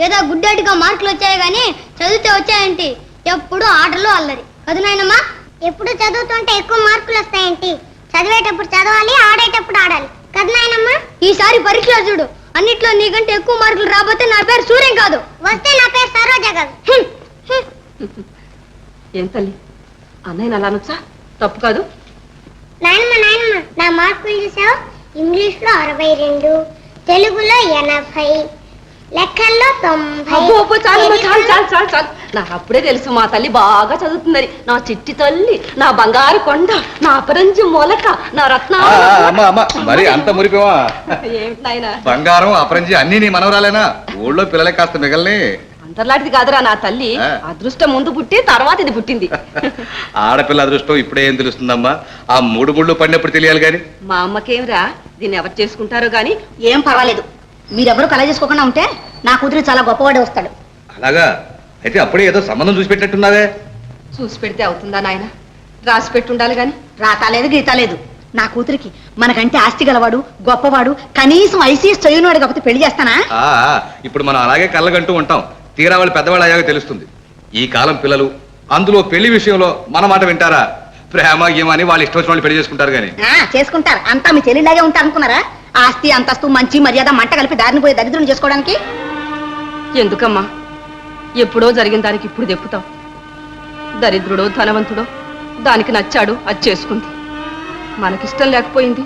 ఏదో గుడ్డేటిగా మార్కులు వచ్చాయి గానీ చదివితే వచ్చాయంటి. ఎప్పుడు ఆటలు అల్లరి కదా నాయనమ్మా. ఎప్పుడు చదువుతుంటే ఎక్కువ మార్కులు వస్తాయంటి. చదివేటప్పుడు చదవాలి, ఆడేటప్పుడు ఆడాలి కదా నాయనమ్మా. ఈసారి పరీక్షలో చూడు, అన్నిట్లో నీకంటే ఎక్కువ మార్కులు రాబోతే నా పేరు సూర్యం కాదు, వస్తే నా పేరు సరోజ కాదు. ఏం తల్లి అన్నయ్య అలా అనొచ్చా? తప్పు కాదు నాయనమ్మ. నాయనమ్మ నా మార్కులు చూసావు? ఇంగ్లీష్ లో 62, తెలుగులో 80, లెక్కల్లో 90. చాలు. నాకు అప్పుడే తెలుసు మా తల్లి బాగా చదువుతుందని. నా చిట్టి తల్లి, నా బంగారు కొండ, నా అపరంజి మొలక, నా రత్న. మరి అంత మురిపోవా? ఏమిటి నాయనా బంగారం అపరంజి అన్ని నీ మనవరాలేనా? ఊళ్ళో పిల్లలే కాస్త మిగల్ని. అంతర్లాంటిది కాదురా నా తల్లి. అదృష్టం ముందు పుట్టి తర్వాత ఇది పుట్టింది. ఆడపిల్ల అదృష్టం ఇప్పుడే ఏం తెలుస్తుందమ్మా? ఆ 3 ముళ్ళు పడినప్పుడు తెలియాలి గాని. మా అమ్మకేమిరా, దీన్ని ఎవరు చేసుకుంటారో గాని. ఏం పర్వాలేదు, మీరెవరు కల చేసుకోకుండా ఉంటే నా కూతురు చాలా గొప్పవాడే వస్తాడు. అలాగా? అయితే అప్పుడే ఏదో సంబంధం చూసి పెట్టినట్టున్నావే. చూసి పెడితే అవుతుందా నాయన? రాసి పెట్టుండాలి గాని. రాతాలేదు గీతాలేదు. నా కూతురికి మనకంటే ఆస్తి గలవాడు, గొప్పవాడు, కనీసం ఐసీఎస్ చదివినవాడు కాకపోతే పెళ్లి చేస్తానా? ఇప్పుడు మనం అలాగే కళ్ళగంటూ ఉంటాం. తీరా వాళ్ళు పెద్దవాళ్ళు అయ్యాక తెలుస్తుంది. ఈ కాలం పిల్లలు అందులో పెళ్లి విషయంలో మన మాట వింటారా? ప్రేమ గేమని వాళ్ళు ఇష్టం వచ్చిన వాళ్ళు పెళ్లి చేసుకుంటారు గాని. చేసుకుంటారు. అంతా మీ చెల్లిలాగే ఉంటారు అనుకున్నారా? ఆస్తి అంతస్తు మంచి మర్యాద మంట కలిపి దారిని పోయి దరిద్రం చేసుకోవడానికి. ఎందుకమ్మా ఎప్పుడో జరిగిన దానికి ఇప్పుడు దెప్పుతావు? దరిద్రుడో ధనవంతుడో దానికి నచ్చాడు, అది చేసుకుంది. మనకిష్టం లేకపోయింది,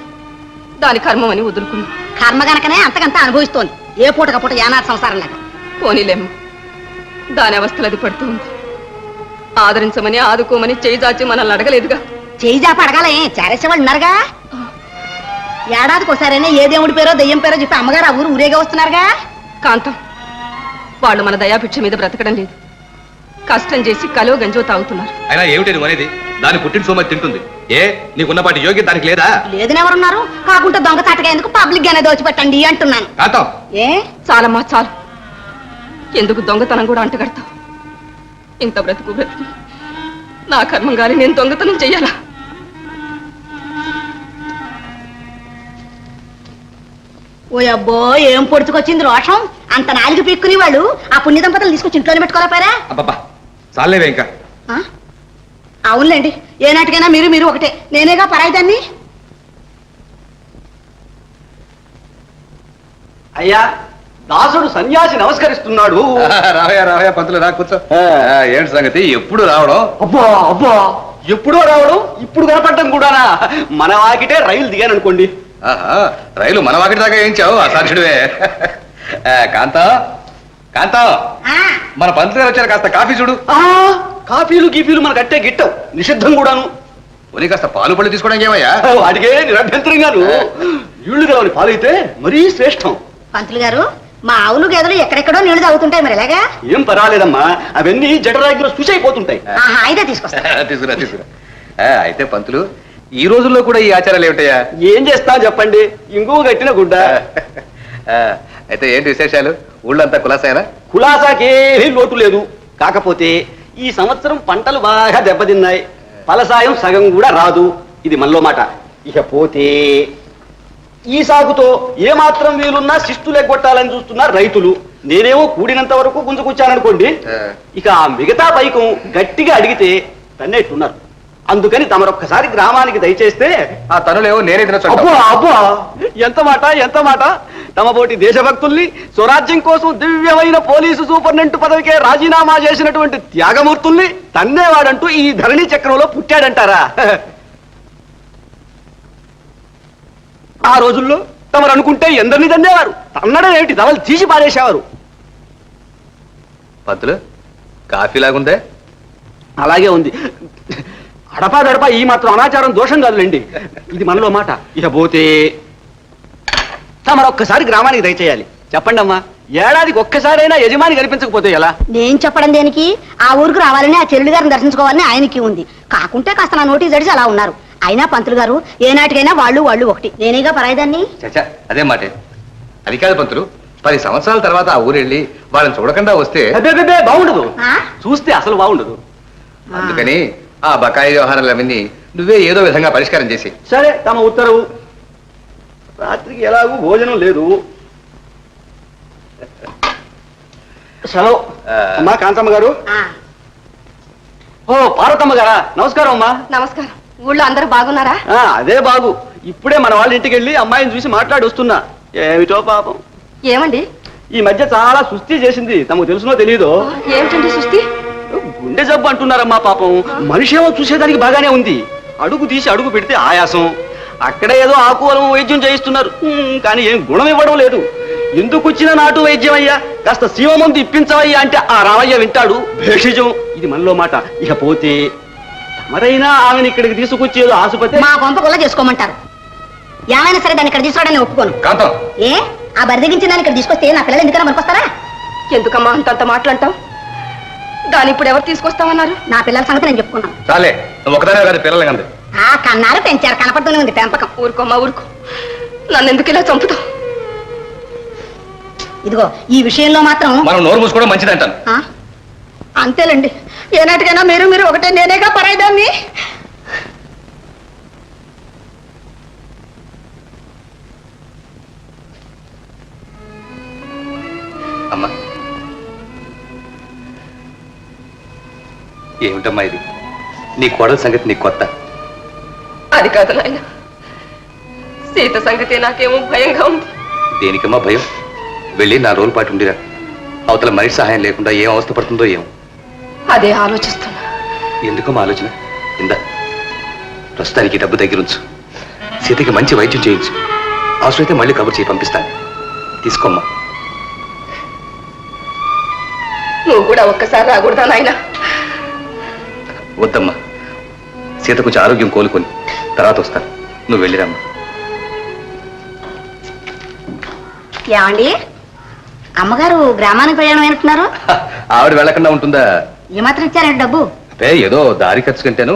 దాని కర్మం అని వదులుకుంది. కర్మ గనకనే అంతకంతా అనుభవిస్తోంది, ఏ పూటకపోట యానాథ సంసారం లాగా. పోనీలేమ్మా, దాని అవస్థలు అది పడుతుంది. ఆదరించమని ఆదుకోమని చేయి చాచి మనల్ని అడగలేదుగా. చేయి జాప అడగాలే, చారేసేవాళ్ళు ఉన్నారుగా. ఏడాదికి ఒకసారైనా ఏ దేవుడి పేరో దెయ్యం పేరో చెప్పి అమ్మగారు ఆ ఊరు ఊరేగా వస్తున్నారుగా. కాంతం, వాళ్ళు మన దయాభిక్ష మీద బ్రతకడం లేదు, కష్టం చేసి కలో గంజో తాగుతున్నారు. అయినా ఏమిటి నువ్వు అనేది? దాని పుట్టిన సోమతి తింటుంది. ఏ నీకున్నపాటి యోగ్యత దానికి లేదా? లేదని ఎవరున్నారు? కాకుంటే దొంగ చాటగా ఎందుకు పబ్లిక్ గానే దోచిపెట్టండి అంటున్నాను. ఏ చాలమ్మా చాలు. ఎందుకు దొంగతనం కూడా అంటగడతావు? ఇంత బ్రతుకు బ్రతికి నా కర్మం గాని నేను దొంగతనం చెయ్యాలా? ఓ అబ్బో, ఏం పొడుచుకొచ్చింది రోషం. అంత నాలుగు పీక్కుని వాళ్ళు ఆ పుణ్య దంపతులు తీసుకొచ్చి ఇంట్లోనే పెట్టుకోలేపారా? అబ్బా చాలేవే ఇంకా. అవునులేండి, ఏ నాటికైనా మీరు ఒకటే. నేనేగా పరాయిదాన్ని. అయ్యా, దాసుడు సన్యాసి నమస్కరిస్తున్నాడు. రావయ్యా పంతులు, రా కూర్చో. ఏంటి సంగతి? ఎప్పుడు రావడం? అబ్బా ఎప్పుడో రావడం, ఇప్పుడు కనపడటం కూడానా? మన వాకిటే రైలు దిగాననుకోండి. ఆహా, రైలు మన వాకిటి దాకా వేయించావు ఆ సాక్షుడివే. కాంతం కాంతం, మన పంతులు గారు వచ్చారు, కాస్త కాఫీ చూడు. కాఫీలు గీఫీలు మనకు అట్టే గిట్టవు, నిషిద్ధం కూడాను. పోనీ కాస్త పాలు పళ్ళు తీసుకోవడానికి ఏమయ్యా? వాటికే నిరభ్యంతరంగాను. నీళ్లు కావాలి, పాలైతే మరీ శ్రేష్టం. పంతులు గారు, మా ఆవులు గేదెలు ఎక్కడెక్కడో నీళ్లు తాగుతుంటాయి, మరి ఎలాగా? ఏం పర్వాలేదమ్మా, అవన్నీ జఠరాగ్లో శుచి అయిపోతుంటాయి. అయితే తీసుకొస్తా. తీసుకురా తీసుకురా. అయితే పంతులు, ఈ రోజుల్లో కూడా ఈ ఆచారాలు ఏమిటయ్యా? ఏం చేస్తా చెప్పండి, ఇంగువ కట్టిన గుడ్డ. అయితే ఏంటి విశేషాలు? ఊళ్ళంతా కులాసాయనా? కులాసాకేమీ లోటు లేదు. కాకపోతే ఈ సంవత్సరం పంటలు బాగా దెబ్బతిన్నాయి, ఫలసాయం సగం కూడా రాదు. ఇది మనలో మాట. ఇక పోతే ఈ సాగుతో ఏమాత్రం వీలున్నా శిస్తులు ఎగ్గొట్టాలని చూస్తున్నారు రైతులు. నేనేమో కూడినంత వరకు గుంజుకొచ్చాననుకోండి, ఇక ఆ మిగతా పైకం గట్టిగా అడిగితే తన్నేట్టున్నారు. అందుకని తమరొక్కసారి గ్రామానికి దయచేస్తే. ఆ తనులేవో నేనే తినచ్చు. అబ్బో అబ్బో, ఎంత మాట ఎంత మాట. తమ పోటీ దేశభక్తుల్ని, స్వరాజ్యం కోసం దివ్యమైన పోలీసు సూపరింటెండెంట్ పదవికే రాజీనామా చేసినటువంటి త్యాగమూర్తుల్ని తన్నేవాడంటూ ఈ ధరణి చక్రంలో పుట్టాడంటారా? ఆ రోజుల్లో తమరు అనుకుంటే ఎందరిని తన్నేవారు, తన్నడం ఏమిటి, తమలు తీసి పారేసేవారు. పంతులు, కాఫీ లాగుందే? అలాగే ఉంది. అడపా గడప ఈ మాత్రం అనాచారం దోషం కాదులేండి. ఇది మనలో మాట. ఇక పోతే తమరొక్కసారి గ్రామానికి దయచేయాలి. చెప్పండి అమ్మా, ఏడాదికి ఒక్కసారైనా యజమాని కనిపించకపోతే ఎలా? నేను చెప్పడం దేనికి? ఆ ఊరికి రావాలని, ఆ చెల్లి గారిని దర్శించుకోవాలని ఆయనకి ఉంది. కాకుంటే కాస్త నా నోటీస్ అడిచి అలా ఉన్నారు. అయినా పంతులు గారు, ఏనాటికైనా వాళ్ళు ఒకటి. నేనేగా పరాయిదాన్ని. చచ్చా, అదే మాటే. అది కాదు పంతులు, 10 సంవత్సరాల తర్వాత ఆ ఊరెళ్ళి వాళ్ళని చూడకుండా వస్తే బాగుండదు. ఆ? చూస్తే అసలు బాగుండదు. అందుకని ఆ బకాయి వ్యవహారాలన్నీ నువ్వే ఏదో విధంగా పరిష్కారం చేసి. సరే, తమ ఉత్తరవు. రాత్రికి ఎలాగూ భోజనం లేదు. సెలవు. అమ్మా కాంతమ్మ గారు. ఓ పార్వతమ్మ గారా, నమస్కారం అమ్మా. నమస్కారం. ఊళ్ళో అందరూ బాగున్నారా? అదే బాగు. ఇప్పుడే మన వాళ్ళ ఇంటికి వెళ్ళి అమ్మాయిని చూసి మాట్లాడి వస్తున్నా. ఏమిటో పాపం, ఏమండి? ఈ మధ్య చాలా సుస్థి చేసింది. తమకు తెలుసునో తెలియదో? ఏమిటండి సుస్థి? గుండె జబ్బు అంటున్నారమ్మా. పాపం మనిషి ఏమో చూసేదానికి బాగానే ఉంది. అడుగు తీసి అడుగు పెడితే ఆయాసం. అక్కడ ఏదో ఆకువరం వైద్యం చేయిస్తున్నారు, కానీ ఏం గుణం ఇవ్వడం లేదు. ఎందుకు వచ్చిన నాటు వైద్యం అయ్యా, కాస్త శివమందు ఇప్పించవయ్యా అంటే ఆ రామయ్య వింటాడు. భేషజం. ఇది మనలో మాట. ఇక పోతే తమరైనా ఆమెను ఇక్కడికి తీసుకొచ్చేదో ఆసుపత్రి. మా కొంప చేసుకోమంటారు. ఏమైనా సరే దాన్ని ఇక్కడ తీసుకోవడానికి ఒప్పుకోను. కాంతం, ఏ ఆ బరిదగించిన దాన్ని ఇక్కడ తీసుకొస్తే నా పిల్లలు ఎందుకన్నా మనకొస్తారా? ఎందుకమ్మా అంతంత మాట్లాంటావు? దాని ఇప్పుడు ఎవరు తీసుకొస్తామన్నారు? నా పిల్లల సంగతి నేను చెప్పుకున్నాను. చాలే, నువ్వు ఒకదానే కాదు, పిల్లలు కంది. ఆ కన్నారు, పెంచారు, కనపడుతూనే ఉంది పెంపకం. ఊరుకోమ్మా ఊరుకో. నన్ను ఎందుకు ఇలా చంపుతావు? ఇదిగో ఈ విషయంలో మాత్రం మనం నోరు మూసుకోవడం మంచిది అంటాను. అంతేలేండి. ఏనాటికైనా మీరు ఒకటే, నేనేగా పరాయిదాన్ని. అమ్మా, ఏమిటమ్మా ఇది? నీ కోడల సంగతి నీకు కొత్త? అది కాదు నాయన, సీత సంగతి నాకేమో భయంగా ఉంది. దేనికమ్మా భయం? వెళ్ళి 4 రోజుల పాటు ఉండిరా. అవతల మనిషి సహాయం లేకుండా ఏం అవస్థ పడుతుందో ఏమో. అదే ఆలోచిస్తున్నా. ఎందుకమ్మా ఆలోచన? ఇందా, ప్రస్తుతానికి డబ్బు దగ్గరుంచు. సీతకి మంచి వైద్యం చేయించు. అవసరమైతే మళ్ళీ కబురు చేయి పంపిస్తాను. తీసుకోమ్మా. నువ్వు కూడా ఒక్కసారి రాకూడదా నాయన? వద్దమ్మా, సీత కొంచెం ఆరోగ్యం కోలుకొని తర్వాత వస్తాను. నువ్వు వెళ్ళిరమ్మా. ఏమండి, అమ్మగారు గ్రామానికి ప్రయాణం అయినట్టున్నారు. ఆవిడ వెళ్ళకుండా ఉంటుందా? ఏమాత్రం ఇచ్చారండి డబ్బు? అదే ఏదో దారి ఖర్చు కంటేను.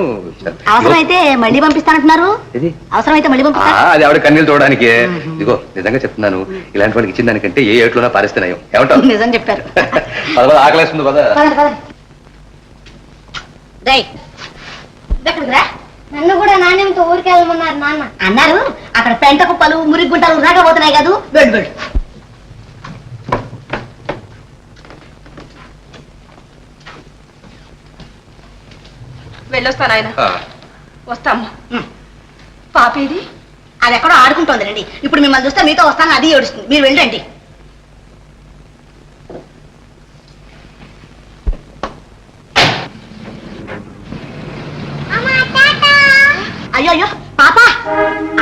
అవసరమైతే మళ్ళీ పంపిస్తానంటున్నారు. ఇది అవసరమైతే మళ్ళీ పంపిస్తా. అది ఆవిడ కన్నీళ్ళు తోడడానికి. ఇదిగో నిజంగా చెప్తున్నాను, ఇలాంటి వాడికి ఇచ్చిన దానికంటే ఏ ఏట్లోనా పారేస్తున్నాయో. ఏమంటావు? నిజం చెప్పారు. ఆకలేస్తుంది కదా. నన్ను కూడా నాణ్యంతో ఊరికి వెళ్ళమన్నారు నాన్న. అన్నారు, అక్కడ పెంట కుప్పలు, మురికి గుంటలు రాకపోతున్నాయి కాదు. వెళ్ళు. వెళ్ళొస్తా నాయన. వస్తామ్మా. పాపేది? అది ఎక్కడో ఆడుకుంటోంది రండి. ఇప్పుడు మిమ్మల్ని చూస్తే మీతో వస్తాను, అది ఏడుస్తుంది. మీరు వెళ్ళండి. అయ్యో పాప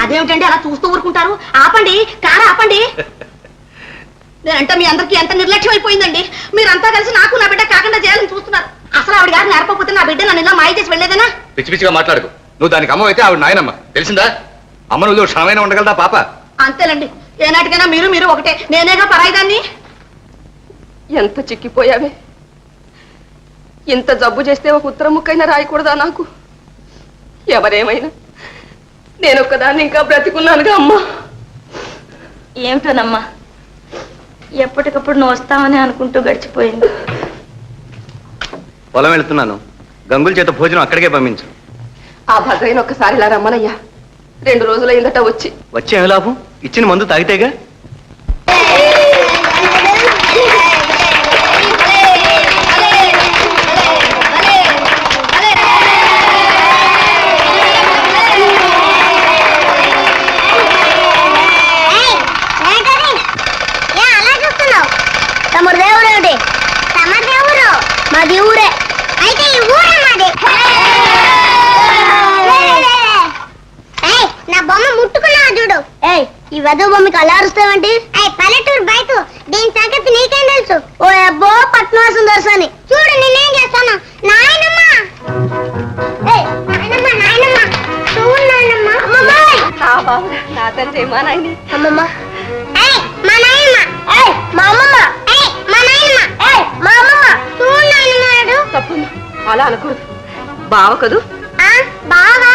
అదేమిటండి అలా చూస్తూ ఊరుకుంటారు? ఆపండి, కారు ఆపండి. నేనంటే మీ అందరికీ ఎంత నిర్లక్ష్యం అయిపోయిందండి. మీరంతా కలిసి నాకు నా బిడ్డ కాకుండా చేయాలని చూస్తున్నారు. అసలు ఆవిడ గారు నేర్పకపోతే నా బిడ్డ నన్ను ఇలా మాయ చేసి వెళ్ళేదనా? పిచ్చి పిచ్చిగా మాట్లాడుకు. నువ్వు దానికి అమ్మ అయితే ఆవిడ నాయనమ్మ, తెలిసిందా? అమ్మ నువ్వు క్షణమైనా ఉండగలదా పాప? అంతేలండి, ఏనాటికైనా మీరు ఒకటే. నేనేగా పరాయిదాన్ని. ఎంత చిక్కిపోయావే. ఇంత జబ్బు చేస్తే ఒక ఉత్తరం ముక్కైనా రాయకూడదా నాకు? ఎవరేమైనా నేనొక్కదాన్ని ఇంకా బ్రతికున్నానుగా అమ్మా. ఏమిటోనమ్మా, ఎప్పటికప్పుడు నువ్వు వస్తావని అనుకుంటూ గడిచిపోయింది. పొలం వెళ్తున్నాను, గంగుల చేత భోజనం అక్కడికే పంపించు. ఆ భద్రైన ఒక్కసారి ఇలా రమ్మనయ్యా. 2 రోజులైందట వచ్చి. వచ్చే ఏం లాభం? ఇచ్చిన మందు తాగితేగా. తమరు దేవుడు ఏమిటి? తమ దేవుడు మాది ఊరే. అయితే ఈ ఊరే మాది. నా బొమ్మ ముట్టుకున్నావా చూడు. ఈ వెదవ బొమ్మకి అలా అరుస్తావంటి? పల్లెటూరు బయట దీని సంగతి నీకేం తెలుసు? ఓ అబ్బో పట్నవాసం దర్శని చూడు నేనేం చేస్తాను. నాయనమ్మ చూడు నాయనమ్మ. నా తండ్రి మా నాయని. అమ్మమ్మ మా నాయనమ్మ మా అమ్మమ్మ మా నాయనమ్మ మా అమ్మమ్మ చూడు నాయనమ్మ. తప్పమ్మా, అలా అనకూడదు. బావ కదూ? బావా.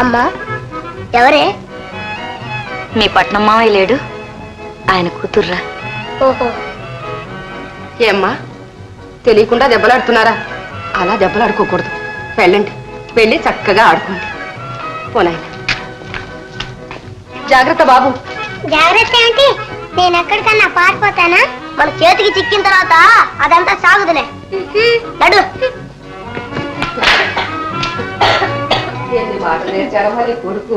అమ్మా ఎవరే? మీ పట్నం మావయ్య లేడు, ఆయన కూతుర్రా. ఓహో. ఏమ్మా, తెలియకుండా దెబ్బలాడుతున్నారా? అలా దెబ్బలాడుకోకూడదు. వెళ్ళండి, వెళ్ళి చక్కగా ఆడుకోండి. పోనాయన జాగ్రత్త బాబు. జాగ్రత్త ఏంటి? నేను ఎక్కడికన్నా పారిపోతానా? మన చేతికి చిక్కిన తర్వాత అదంతా సాగుదులే. నడు. కొడుకు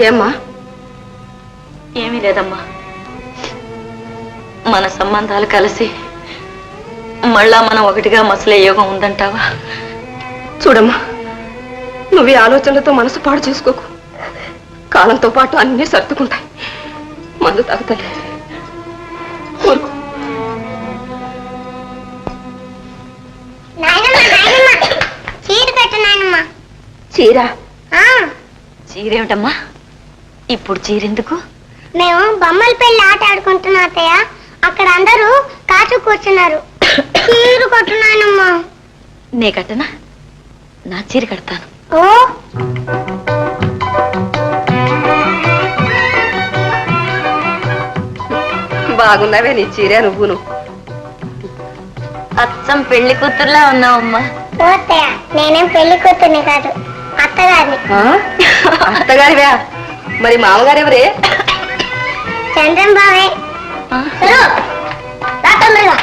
ఏమ్మా? ఏమీ లేదమ్మా, మన సంబంధాలు కలిసి మళ్ళా మనం ఒకటిగా మసలే యోగం ఉందంటావా? చూడమ్మా, నువ్వు ఈ ఆలోచనలతో మనసు పాడు చేసుకోకు. కాలంతో పాటు అన్నీ సర్దుకుంటాయి. మందు తాగుతాయి. ఊరుకో. చీర కట్టు నాయనమ్మ. చీర? చీరేమిటమ్మా? ఇప్పుడు చీరెందుకు? మేము బొమ్మల పెళ్లి ఆట ఆడుకుంటున్నా అత్తయ్య. అక్కడ అందరూ కాచు కూర్చున్నారు. చీర కట్టు నాయనమ్మ. నే కట్టనా? నా చీర కడతాను. ఓ బాగున్నావే నీ చీర నువ్వును. అచ్చం పెళ్లి కూతుర్లా ఉన్నావమ్మా. ఓ అత్తయ్య, నేనేం పెళ్లి కూతుర్ని కాదు, అత్తగారిని. అత్తగారివా? మరి మామగారు ఎవరే? చంద్రం బావే. రా తొందరగా.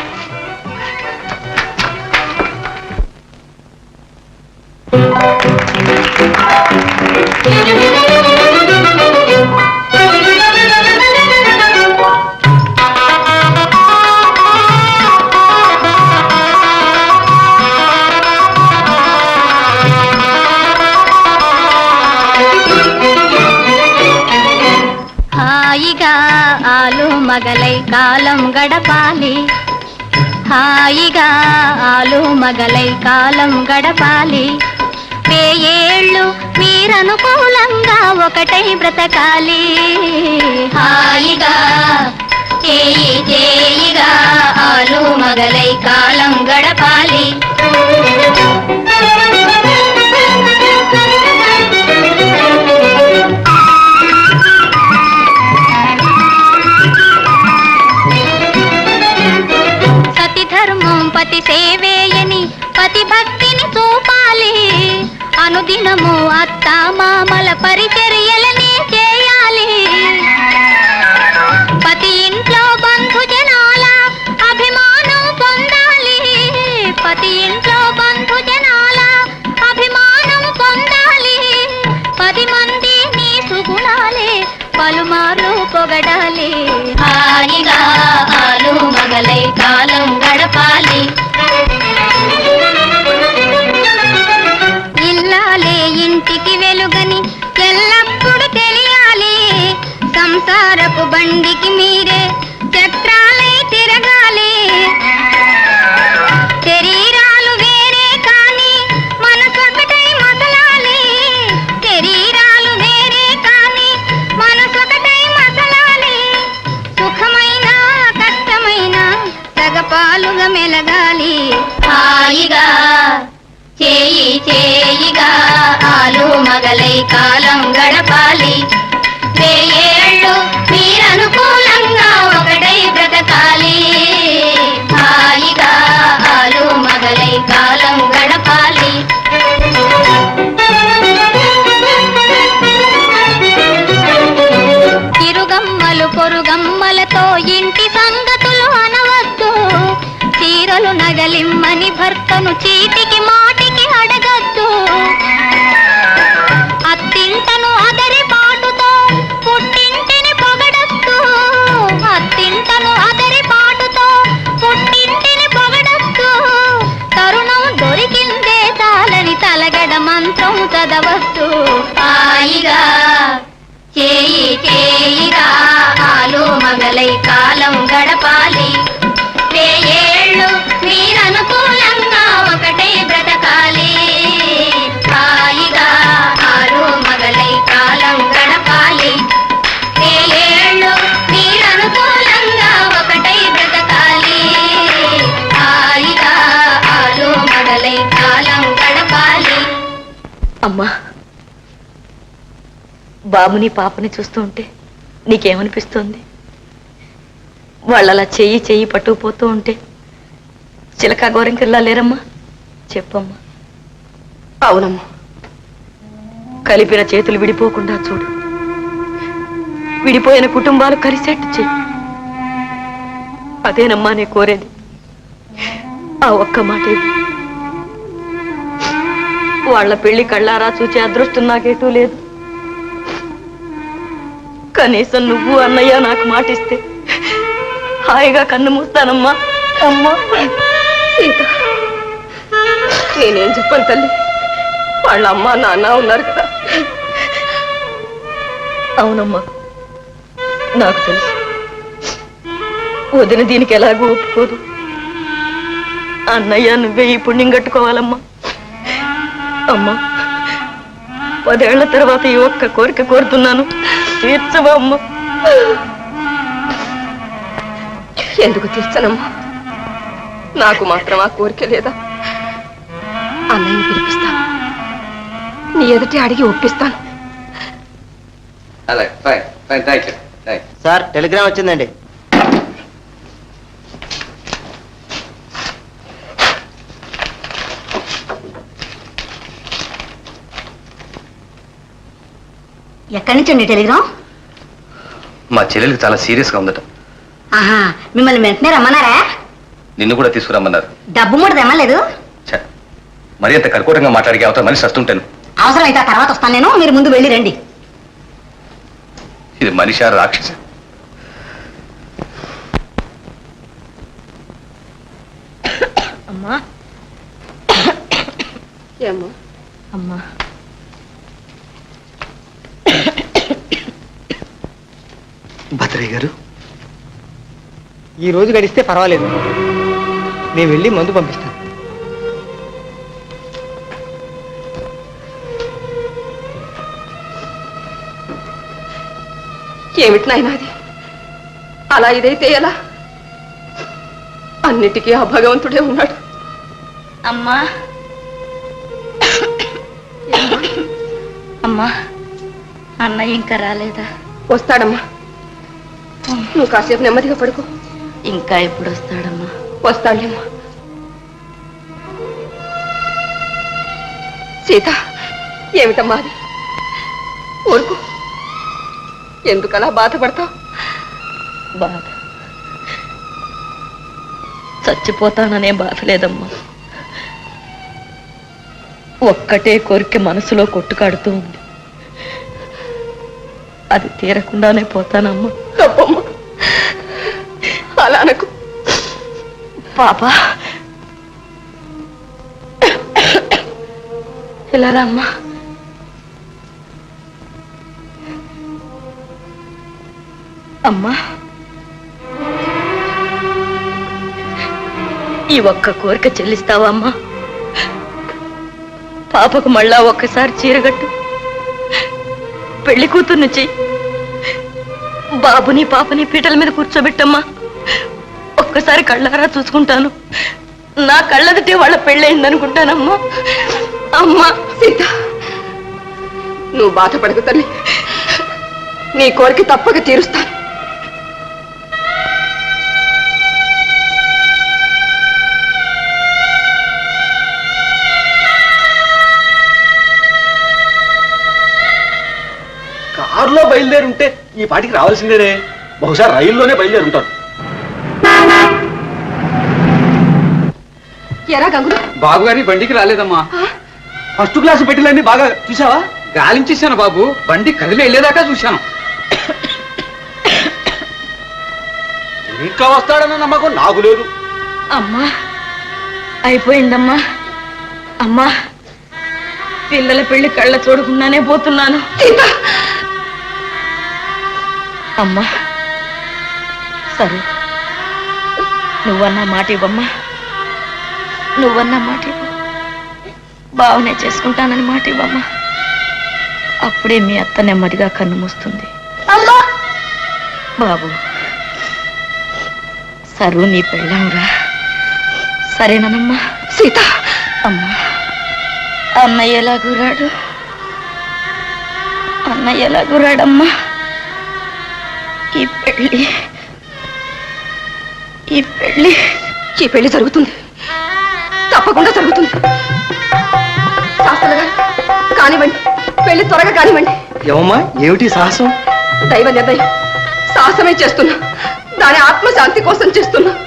హాయిగా ఆలు మగలై కాలం గడపాలి. హాయిగా ఆలు మగలై కాలం గడపాలి. వేయేళ్ళు మీరనుకూలంగా ఒకటై బ్రతకాలి. హాయిగా చేయి చేయిగా ఆలు మగలై కాలం గడపాలి. సతి ధర్మం పతి సేవేయని పతి భక్తిని చూపాలి. అనుదినము అత్త మామల పరిచర్యలనే చేయాలి. పతి ఇంట్లో బంధు జనాల అభిమానం పొందాలి. పతి ఇంట్లో బంధు జనాల అభిమానం పొందాలి. 10 మంది నీ సుగుణాలే పలుమార్లు పొగడాలి. హాయిగా ఆలు పాలుగా మెలగాలి హాయిగా చేయి చేయిగా ఆలు మగలై కాలం గడపాలి వేయేళ్ళు మీరనుకూలంగా ఒకటై బ్రతకాలి హాయిగా ఆలు మగలై కాలం గడపాలి ఇరుగమ్మలు పొరుగమ్మలతో ఇంటి సంగతులు అనవద్దు చీరలు నగలిమ్మని భర్తను చీటికి మాటికి అడగద్దు అత్తింటను అదరి పాటుతో పుట్టింటిని పొగడద్దు అత్తింటను అదరి పాటుతో పుట్టింటిని పొగడద్దు తరుణం దొరికిందే చాలని తలగడ మంత్రం చదవద్దు హాయిగా చేయి చేయిగా ఆలు మగలై కాలం గడపాలి వేయేళ్ళు మీరనుకూలంగా ఒకటై బ్రతకాలి హాయిగా ఆలు మగలై కాలం గడపాలి వేయేళ్ళు మీరనుకూలంగా ఒకటై బ్రతకాలి హాయిగా ఆలు మగలై కాలం గడపాలి. అమ్మా, బాబుని పాపని చూస్తూ ఉంటే నీకేమనిపిస్తుంది? వాళ్ళలా చెయ్యి చెయ్యి పట్టుకుపోతూ ఉంటే చిలక గోరంకిల్లా లేరమ్మా? చెప్పమ్మా. అవునమ్మా. కలిపిన చేతులు విడిపోకుండా చూడు, విడిపోయిన కుటుంబాలు కలిసేట్టు చెయ్యి. అదేనమ్మా నే కోరేది. ఆ ఒక్క మాట వాళ్ళ పెళ్లి కళ్ళారా చూచే అదృష్టం నాకేటూ లేదు. కనీసం నువ్వు అన్నయ్య నాకు మాటిస్తే హాయిగా కన్ను మూస్తానమ్మా. అమ్మా సీత, నేనేం చెప్పను తల్లి, వాళ్ళ అమ్మ నాన్న ఉన్నారు కదా. అవునమ్మా, నాకు తెలుసు. వదిన దీనికి ఎలాగో ఒప్పుకోదు. అన్నయ్య నువ్వే ఈ పుణ్యం కట్టుకోవాలమ్మా. అమ్మా, 10 ఏళ్ల తర్వాత ఈ ఒక్క కోరిక కోరుతున్నాను, తీర్చవా అమ్మా? ఎందుకు తీర్చనమ్మా? నాకు మాత్రం ఆ కోరిక లేదా? అన్నయ్యని పిలిపిస్తాను, నీ ఎదుటి అడిగి ఒప్పిస్తాను. అలాగే, fine fine, thank you. Sir Telegram వచ్చిందండి. ఎక్కడి నుంచి అండి టెలిగ్రామ్? మా చెల్లెలికి చాలా సీరియస్గా ఉందట. ఆహా, మిమ్మల్ని వెంటనే రమ్మన్నారా? నిన్ను కూడా తీసుకురమ్మన్నారు. డబ్బు మూడు తెమ్మలేదు. ఛ, మరి అంత కర్కోటంగా మాట్లాడికి అవతల మనిషి వస్తుంటాను. అవసరమైతే ఆ తర్వాత వస్తాను నేను, మీరు ముందు వెళ్ళి రండి. ఇది మనిషి రాక్షస? అమ్మా ఏమ్మా? అమ్మా, భద్రయ్య గారు, ఈ రోజు గడిస్తే పర్వాలేదు, నేను వెళ్ళి మందు పంపిస్తాను. ఏమిటి నాయనా అది? అలా ఇదైతే ఎలా? అన్నిటికీ ఆ భగవంతుడే ఉన్నాడు. అమ్మా, అమ్మా, అన్నయ్య ఇంకా రాలేదా? వస్తాడమ్మా, నువ్వు కాసేపు నెమ్మదిగా పడుకో. ఇంకా ఎప్పుడు వస్తాడమ్మా? వస్తాడేమ్మా. సీత, ఏమిటమ్మా అది? ఊరుకో, ఎందుకలా బాధపడతావు? బాధ చచ్చిపోతాననే బాధ లేదమ్మా. ఒక్కటే కోరిక మనసులో కొట్టుకాడుతూ ఉంది, అది తీరకుండానే పోతానమ్మా. తప్పమ్మా, అలా అనకు. పాప ఇలా రమ్మా. అమ్మా, ఈ ఒక్క కోరిక చెల్లిస్తావా అమ్మా? పాపకు మళ్ళా ఒక్కసారి చీరగట్టు, పెళ్లి కూతుర్ని చెయ్యి, బాబుని పాపని పీటల మీద కూర్చోబెట్టమ్మా. ఒక్కసారి కళ్ళారా చూసుకుంటాను. నా కళ్ళదిటే వాళ్ళ పెళ్ళయిందనుకుంటానమ్మా. అమ్మా సీత, నువ్వు బాధపడకు తల్లి. నీ కోరిక తప్పక తీరుస్తాను. కారులో బయలుదేరుంటే ఈ పాటికి రావాల్సిందేనే. బహుశా రైల్లోనే బయలుదేరుంటాడు. ఎరా గంగులు, బాబు గారి బండికి రాలేదమ్మా. ఫస్ట్ క్లాస్ పెట్టిలన్నీ బాగా చూసావా? గాలించేశాను బాబు, బండి కదిలి వెళ్ళేదాకా చూశాను. ఇంట్లో వస్తాడన్న నమ్మకం నాకు లేదు. అమ్మా అయిపోయిందమ్మా. అమ్మా పిల్లల పెళ్లి కళ్ళ చూడకుండానే పోతున్నాను. అమ్మా సరే, నువ్వన్నా మాట ఇవ్వమ్మా. నువ్వన్నా మాట ఇవ్వు. బావనే చేసుకుంటానని మాట ఇవ్వమ్మా. అప్పుడే మీ అత్త నెమ్మదిగా కన్ను మూస్తుంది. బాబు సరు నీ పెళ్ళాంరా, సరేనమ్మా. సీత, అమ్మా అన్నయ్య ఎలాగురాడు? అన్నయ్య ఎలాగురాడమ్మా? ఈ పెళ్ళి ఈ పెళ్లి జరుగుతుంది, తప్పకుండా జరుగుతుంది. శాస్త్రులుగా కానివ్వండి, పెళ్లి త్వరగా కానివ్వండి. ఏమమ్మా, ఏమిటి సాహసం? దైవ నిర్ణయం. సాహసమే చేస్తున్నా, దాని ఆత్మశాంతి కోసం చేస్తున్నారు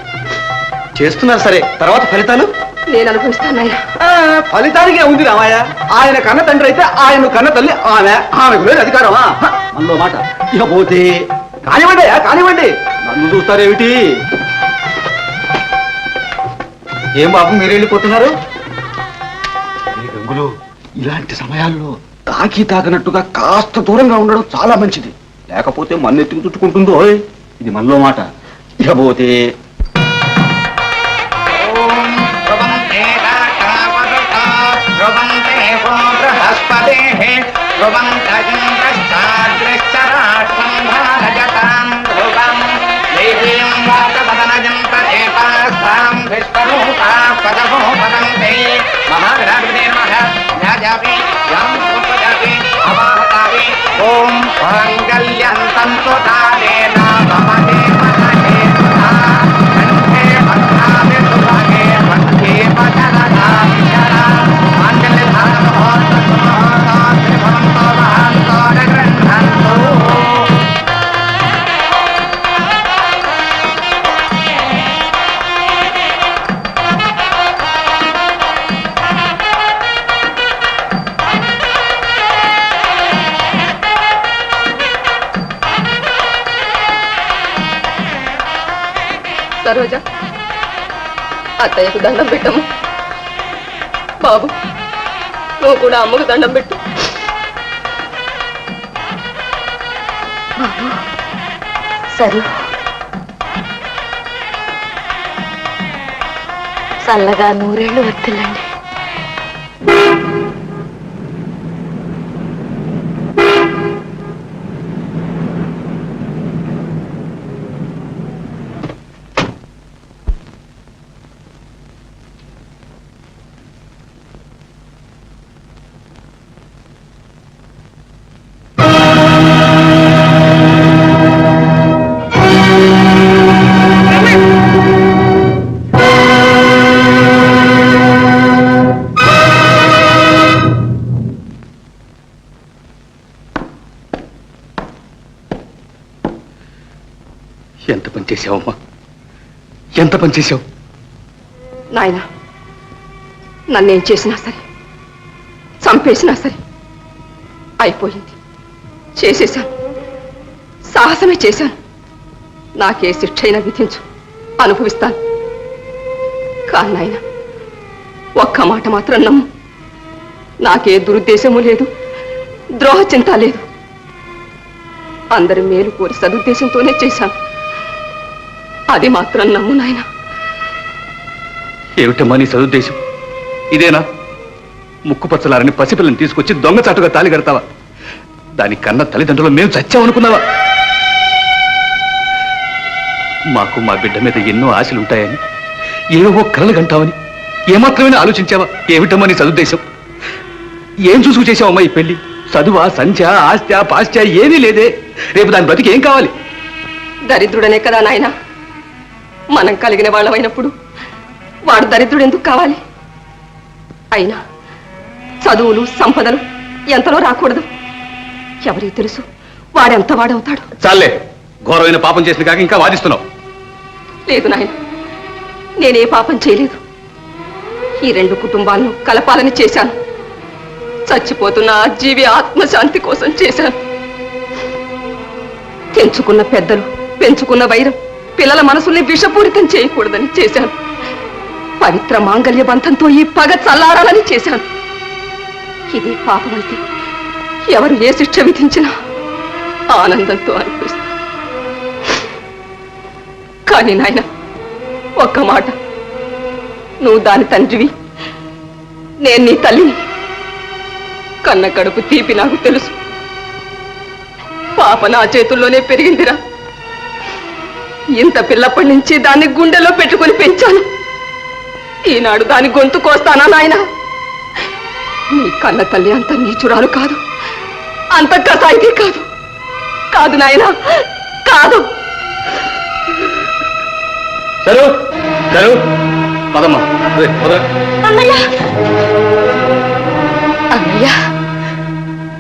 సరే, తర్వాత ఫలితాలు నేను అనుభవిస్తాను ఆయన. ఫలితానికి ఉంది రామయ్య. ఆయన కన్న తండ్రి అయితే ఆయన కన్న తల్లి ఆమెకు లేదు అధికారమా? మనలో మాట. ఇకపోతే కానివ్వండి కానివ్వండి, నన్ను చూస్తారేమిటి? ఏం బాబు, మీరు వెళ్ళిపోతున్నారు? గంగులు, ఇలాంటి సమయాల్లో తాకి తాకినట్టుగా కాస్త దూరంగా ఉండడం చాలా మంచిది. లేకపోతే మన్నెత్తికి చుట్టుకుంటుందో. ఇది మనలో మాట. ఇకపోతే ఓం మాంగళ్యం సంతుతానేన మమ దేవతే కంఠే భద్రామి సుభగే భక్తి పదరదామి శరా మాంగళ్యధారణ మహోత్సవ మహోత్సవ భవంతో మహాంతో గ్రంథంతో. సరోజా, అత్తయ్యకు దండం పెట్టము. బాబు, నువ్వు కూడా అమ్మకు దండం పెట్టు. సరు చల్లగా నూరేళ్లు వర్తిల్లండి. ఎంత పని చేసావమ్మా, ఎంత పని చేసావు? నాయనా, నన్నేం చేసినా సరే, చంపేసినా సరే అయిపోయింది. చేసేశాను, సాహసమే చేశాను. నాకే శిక్ష అయినా విధించు, అనుభవిస్తాను. కానీ నాయనా, ఒక్క మాట మాత్రం నమ్ము. నాకే దురుద్దేశము లేదు, ద్రోహ చింత లేదు. అందరి మేలు కోరి సదుద్దేశంతోనే చేశాను. అది మాత్రం నమ్ము నాయనా. ఏమిటమ్మా నీ సదుద్దేశం? ఇదేనా? ముక్కుపచ్చలారని పసిపిల్లని తీసుకొచ్చి దొంగచాటుగా తాళి కడతావా? దాని కన్నా తల్లిదండ్రులు మేము చచ్చామనుకున్నావా? మాకు మా బిడ్డ మీద ఎన్నో ఆశలుంటాయని ఏవో కలలు కంటామని ఏమాత్రమైనా ఆలోచించావా? ఏమిటమ్మా నీ సదుద్దేశం? ఏం చూసుకు చేసావమ్మా ఈ పెళ్లి? చదువా, సంధ్య, ఆస్త్యా, పాస్త్యా ఏమీ లేదే. రేపు దాని బ్రతికి ఏం కావాలి? దరిద్రుడనే కదా నాయన. మనం కలిగిన వాళ్ళమైనప్పుడు వాడు దరిద్రుడు ఎందుకు కావాలి? అయినా చదువులు సంపదలు ఎంతలో రాకూడదు. ఎవరికి తెలుసు వాడెంత వాడవుతాడు. చాలే, ఘోరమైన పాపం చేసిన కాక ఇంకా వాదిస్తున్నావు. లేదు నాయన, నేనే పాపం చేయలేదు. ఈ రెండు కుటుంబాలను కలపాలని చేశాను. చచ్చిపోతున్న ఆ జీవి ఆత్మశాంతి కోసం చేశాను. తెంచుకున్న పెద్దలు పెంచుకున్న వైరం పిల్లల మనసుల్ని విషపూరితం చేయకూడదని చేశాను. పవిత్ర మాంగళ్య బంధంతో ఈ పగ చల్లారాలని చేశాను. ఇది పాపం అయితే ఎవరు ఏ శిక్ష విధించినా ఆనందంతో అనిపిస్తాను. కానీ నాయన, ఒక్క మాట, నువ్వు దాని తండ్రివి, నేను నీ తల్లిని. కన్న కడుపు తీపి నాకు తెలుసు. పాప నా చేతుల్లోనే పెరిగిందిరా. ఇంత పిల్లప్పటి నుంచి దాన్ని గుండెలో పెట్టుకుని పెంచాను. ఈనాడు దాని గొంతు కోస్తానా నాయన? నీ కన్న తల్లి అంత నీచురాలు కాదు, అంత కసాయితీ కాదు. కాదు నాయన, కాదు. సరు సరు పదమ్మా. అన్నయ్య,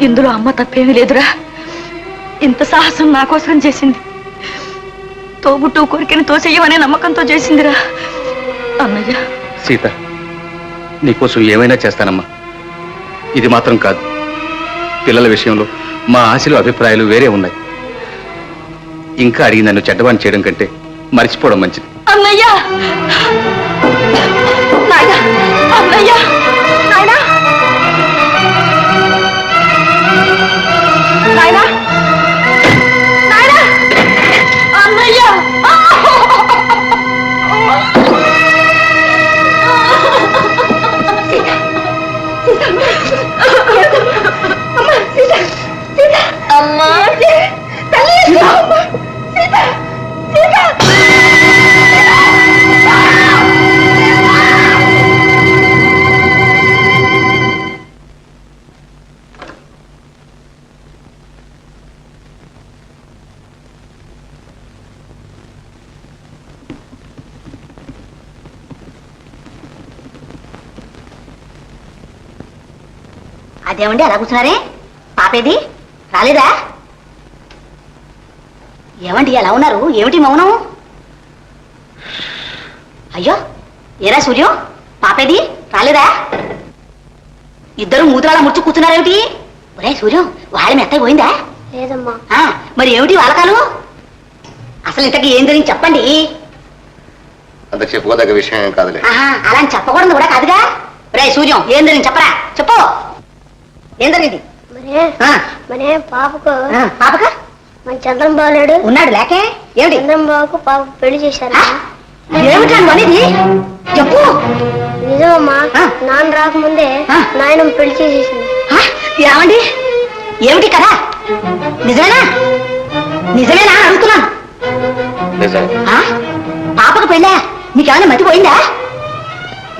ఇందులో అమ్మ తప్పేమీ లేదురా. ఇంత సాహసం నా కోసం చేసింది. తోబుట్టు కోరికని తోచెయ్యమనే నమ్మకంతో చేసిందిరా అన్నయ్య. సీత, నీకోసం ఏమైనా చేస్తానమ్మా. ఇది మాత్రం కాదు, పిల్లల విషయంలో మా ఆశలు అభిప్రాయాలు వేరే ఉన్నాయి. ఇంకా అడిగి నన్ను చెడ్డవాణి చేయడం కంటే మర్చిపోవడం మంచిది. అన్నయ్య, నాయనా, అన్నయ్య, నాయనా, నాయనా, నాయనా, అన్నయ్య. అమ్మా, అదేమండి అలా కూర్చున్నారే? పాపేది రాలేదా? ఏమండి ఎలా ఉన్నారు? ఏమిటి మౌనం? అయ్యో, ఏరా సూర్యం, పాపేది రాలేదా? ఇద్దరు మూతురాలా ముడుచు కూర్చున్నారేమిటి? ఒరే సూర్యం, వాళ్ళ మెత్తగా పోయిందా? లేదమ్మా. మరి ఏమిటి వాళ్ళకాలు? అసలు ఇంతకీ ఏం జరిగింది చెప్పండి. అంత చెప్పుకోదగ్గ విషయం ఏం కాదులే. అలా అని చెప్పకూడదు కూడా కాదుగా. రే సూర్యం, ఏం జరిగింది చెప్పరా, చెప్పు. ఏం జరిగింది? మరే పాపకు పాపక మన చంద్రం బాలేడు ఉన్నాడు లేకే. ఏమిటి? చంద్రం బాబుకు పాప పెళ్లి చేశారు. ఏమిటా అనేది చెప్పు. నిజమమ్మా, నాన్న రాకముందే నాయనమ్మ పెళ్లి చేసేసింది. ఏమండి? ఏమిటి కదా? నిజమేనా? నిజమేనా అడుగుతున్నాను. పాపకు పెళ్ళా? మీకేమైనా మతిపోయిందా?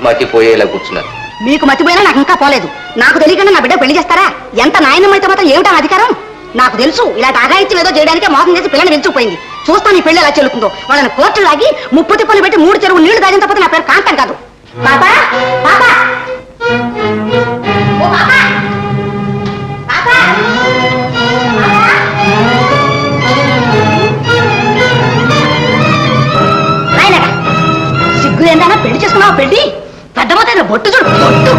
మతిపోయేలా కూర్చున్నారు. మీకు మతిపోయినా నాకు ఇంకా పోలేదు. నాకు తెలియకుండా నా బిడ్డ పెళ్లి చేస్తారా? ఎంత నాయనమైతే మాత్రం ఏమిటా అధికారం? నాకు తెలుసు, ఇలాంటి అఘాయిత్యం ఏదో చేయడానికి మోసం చేసి పిల్లని పెంచుకుపోయింది. చూస్తాను ఈ పెళ్లి ఎలా చెల్లుతుందో. వాళ్ళని కోర్టు లాగి 30 తిప్పలు పెట్టి 3 చెరువు నీళ్లు తాగిన తప్ప నా పేరు కాంతం కాదు. పాపా, పాపా, ఓ పాపా, పాపా, నాయనగా సిగ్గు ఏంటన్నా పెళ్లి చేసుకున్నావా? పెళ్లి పెద్దపోతే బొట్టు చూడు, బొట్టు.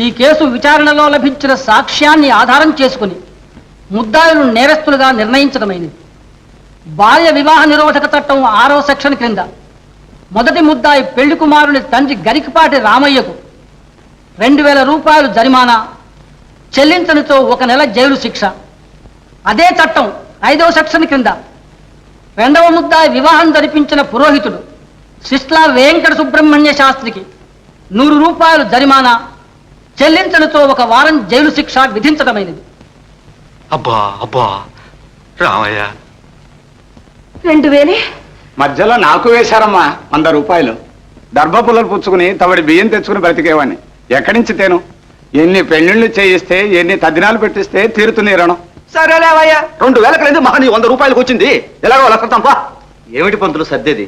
ఈ కేసు విచారణలో లభించిన సాక్ష్యాన్ని ఆధారం చేసుకుని ముద్దాయిలు నేరస్తులుగా నిర్ణయించడమైనది. బాల్య వివాహ నిరోధక చట్టం 6వ సెక్షన్ క్రింద మొదటి ముద్దాయి పెళ్లి కుమారుని తండ్రి గరికపాటి రామయ్యకు 2000 రూపాయలు జరిమానా, చెల్లించనితో 1 నెల జైలు శిక్ష. అదే చట్టం 5వ సెక్షన్ క్రింద రెండవ ముద్దాయి వివాహం జరిపించిన పురోహితుడు శిష్లా వెంకట సుబ్రహ్మణ్య శాస్త్రికి 100 రూపాయలు జరిమానా, చెల్లించనితో 1 వారం జైలు శిక్ష విధించడమైనది. అబ్బా అబ్బా రామయ్య 2000 మధ్యలో నాకు వేశారమ్మా 100 రూపాయలు. దర్భపుల్లలు పుచ్చుకుని తమడి బియ్యం తెచ్చుకుని బ్రతికేవాడిని. ఎక్కడి నుంచి తేను? ఎన్ని పెళ్లిళ్ళు చేయిస్తే, ఎన్ని తద్దినాలు పెట్టిస్తే తీరుతుంది రణం. సరేలేవయ్యా, 2000 కలింది మహా నీ 100 రూపాయలకు వచ్చింది. ఎలాగో లెక్కతాంపా. ఏమిటి పంతులు సర్దేది?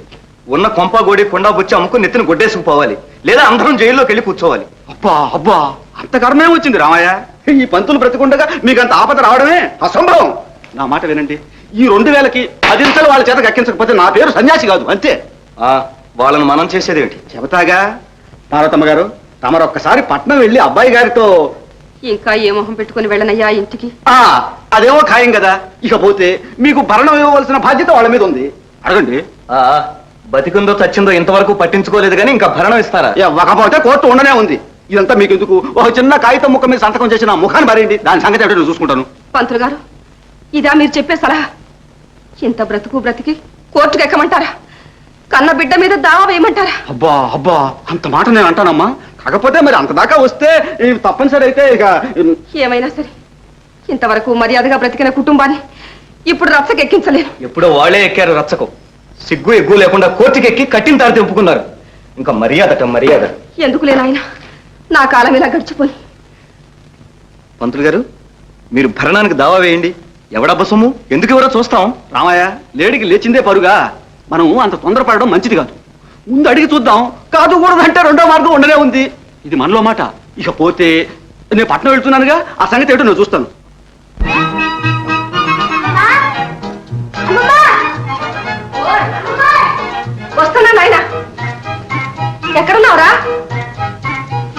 ఉన్న కొంప గోడి కొండా బుచ్చి అమ్ముకుని నెత్తిని గొడ్డేసుకుపోవాలి, లేదా అందరం జైల్లోకి వెళ్ళి కూర్చోవాలి. అబ్బా అబ్బా, అంత కర్మేం వచ్చింది రామయ్య? ఈ పంతులు బ్రతికుండగా మీకు అంత ఆపద రావడమే అసంభవం. నా మాట వినండి, ఈ 2000కి 10 నిమిషాలు వాళ్ళ చేత ఎక్కించకపోతే నా పేరు సన్యాసి కాదు, అంతే. వాళ్ళని మనం చేసేదేమిటి చెబుతాగా. పార్వతమ్మ గారు, తమరొక్కసారి పట్నం వెళ్ళి అబ్బాయి గారితో. ఇంకా ఏ మొహం పెట్టుకుని వెళ్ళనయ్యా ఇంటికి? అదేమో ఖాయం కదా. ఇకపోతే మీకు భరణం ఇవ్వవలసిన బాధ్యత వాళ్ళ మీద ఉంది. అడగండి. బతికుందో చచ్చిందో ఇంతవరకు పట్టించుకోలేదు కానీ ఇంకా భరణం ఇస్తారా? ఇవ్వకపోతే కోర్టు ఉండనే ఉంది. ఇదంతా మీకు ఎందుకు? ఒక చిన్న కాగితం ముక్క మీద సంతకం చేసి నా ముఖాన్ని మారేయండి, దాని సంగతి ఏమిటో నేను చూసుకుంటాను. పంతులు గారు, ఇదా మీరు చెప్పే సలహా? ఇంత బ్రతికి కోర్టుకు ఎక్కమంటారా? కన్న బిడ్డ మీద దావా వేయమంటారా? అబ్బా అబ్బా, అంత మాట నేను అంటానమ్మా. కాకపోతే మరి అంత దాకా వస్తే తప్పనిసరి అయితే ఇక ఏమైనా సరే ఇంతవరకు మర్యాదగా బ్రతికిన కుటుంబాన్ని ఇప్పుడు రచ్చకు ఎక్కించలేను. ఎప్పుడో వాళ్ళే ఎక్కారు రచ్చకు. సిగ్గు ఎగ్గు లేకుండా కోర్టుకి ఎక్కి కట్టిన తాడితే ఒప్పుకున్నారు. ఇంకా మర్యాదట మర్యాద. ఎందుకులే నాయన, నా కాలం ఇలా గడిచిపోయి. పంతులు గారు, మీరు భరణానికి దావా వేయండి. ఎవడబ్బ సొమ్ము ఎందుకు ఎవరో చూస్తాం. రామయ్య, లేడికి లేచిందే పరుగా. మనం అంత తొందరపడడం మంచిది కాదు. ముందు అడిగి చూద్దాం. కాదు కూడదంటే రెండో మార్గం ఉండనే ఉంది. ఇది మనలో మాట. ఇకపోతే నేను పట్నం వెళ్తున్నానుగా, ఆ సంగతి ఏంటో నేను చూస్తాను. వస్తున్నా నాయన. ఎక్కడున్నావురా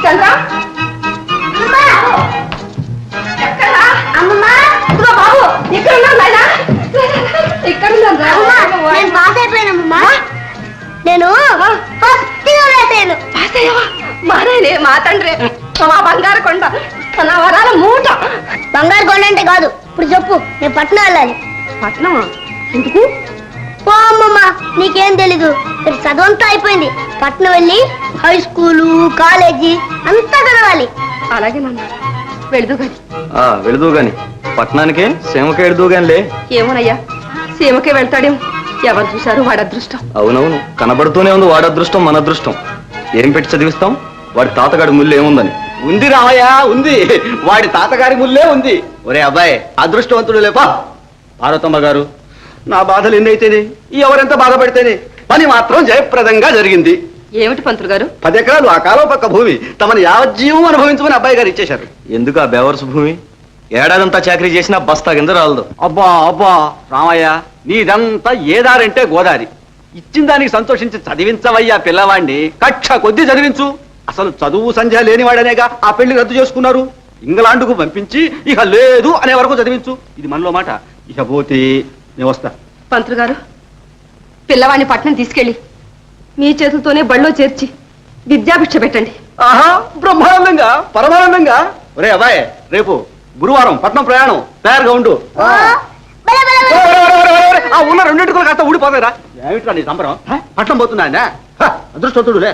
చంద్రా? బాబు ఇక్కడ నాయన. ఇక్కడ నేను పాస్ అయిపోయానమ్మా. నేను ఫస్ట్ వేసాను. పాస్ అయ్యావా? మానేనే, మా తండ్రి, మా బంగారు కొండ, నా వరాల మూట. బంగారు కొండ అంటే కాదు. ఇప్పుడు చెప్పు, నేను పట్నం వెళ్ళాలి. పట్నమా? ఎందుకు? పో అమ్మమ్మ, నీకేం తెలీదు. చదువంతా అయిపోయింది. పట్నం వెళ్ళి హై స్కూలు, కాలేజీ అంతా చదవాలి. అలాగే నాన్న, వెళదు గాని. వెళదు గాని పట్నానికే సేమకే వెళదు గానిలే. ఏమోనయ్యా, సీమకే వెళ్తాడేమో. ఎవరు చూశారు వాడి అదృష్టం. అవునవును, కనబడుతూనే ఉంది వాడి అదృష్టం మన అదృష్టం. ఏం పెట్టి చదివిస్తాం? వాడి తాతగాడి ముళ్ళు ఏముందని. ఉంది రామయ్య, ఉంది. వాడి తాతగారి ముల్లే ఉంది. ఒరే అబ్బాయి, అదృష్టవంతుడు లేపా. పార్వతమ్మ గారు, నా బాధలు ఎన్నైతేనే, ఎవరెంత బాధపడితేనే పని మాత్రం జయప్రదంగా జరిగింది. ఏమిటి పంతులు గారు? 10 ఎకరాలు ఆ కాలువ పక్క భూమి తమని యావజ్జీవం అనుభవించమని అబ్బాయి గారు ఇచ్చేశారు. ఎందుకు ఆ బేవర్స్ భూమి? ఏడాదంతా చాకరీ చేసినా బస్తా కింద రాలదు. అబ్బా అబ్బా రామయ్య, నీదంతా ఏదారంటే గోదారి. ఇచ్చిన దానికి సంతోషించి చదివించవయ్యా పిల్లవాడిని. కక్ష కొద్దీ చదివించు. అసలు చదువు సంధ్య లేనివాడనేగా ఆ పెళ్లి రద్దు చేసుకున్నారు. ఇంగ్లాండ్కు పంపించి ఇక లేదు అనే వరకు చదివించు. ఇది మనలో మాట. ఇక పోతే నేను వస్తా. పంతులు గారు, పిల్లవాడిని పట్నం తీసుకెళ్ళి మీ చేతులతోనే బళ్ళో చేర్చి విద్యాభిక్ష పెట్టండి. ఆహా, బ్రహ్మానందంగా, పరమానందంగా. ఒరే అబ్బాయి, రేపు గురువారం పట్నం ప్రయాణం, తయారుగా ఉండు. ఉన్న 2 ఇటుకలు కాస్త ఊడిపోతాయిరా. ఏమిట్రా నీ సంబరం? పట్నం పోతున్నా అదృష్టవంతుడు రే.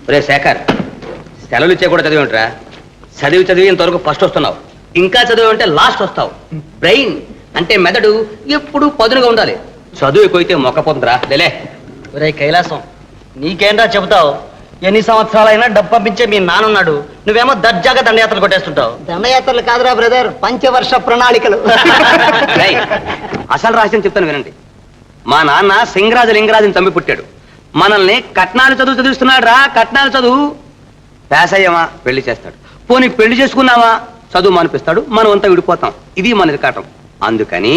ఒరే శేఖర్, సెలవులు ఇచ్చే కూడా చదివేంట్రా? చదివి ఇంతవరకు ఫస్ట్ వస్తున్నావు. ఇంకా చదివేంటే లాస్ట్ వస్తావు. బ్రెయిన్ అంటే మెదడు ఎప్పుడు పదునుగా ఉండాలి. చదువు ఎక్కువైతే మొక్కపోతుందిరా. లేలే. ఒరే కైలాసం, నీకేంరా చెబుతావు? ఎన్ని సంవత్సరాలైనా డబ్బు పంపించే మీ నానున్నాడు, నువ్వేమో దర్జాగా దండయాత్రలు కొట్టేస్తుంటావు. దండయాత్రలు కాదురా బ్రదర్, పంచవర్ష ప్రణాళికలు. రేయ్, అసలు రహస్యం చెప్తాను వినండి. మా నాన్న సింగరాజు లింగరాజుని చంపి పుట్టాడు. మనల్ని కట్నాలు చదివిస్తున్నాడు రా, కట్నాలు చదువు. పాస్ అయ్యామా పెళ్లి చేస్తాడు, పోనీ పెళ్లి చేసుకున్నావా చదువు మానిపిస్తాడు, మనం అంతా విడిపోతాం. ఇది మన ఇరకాటం. అందుకని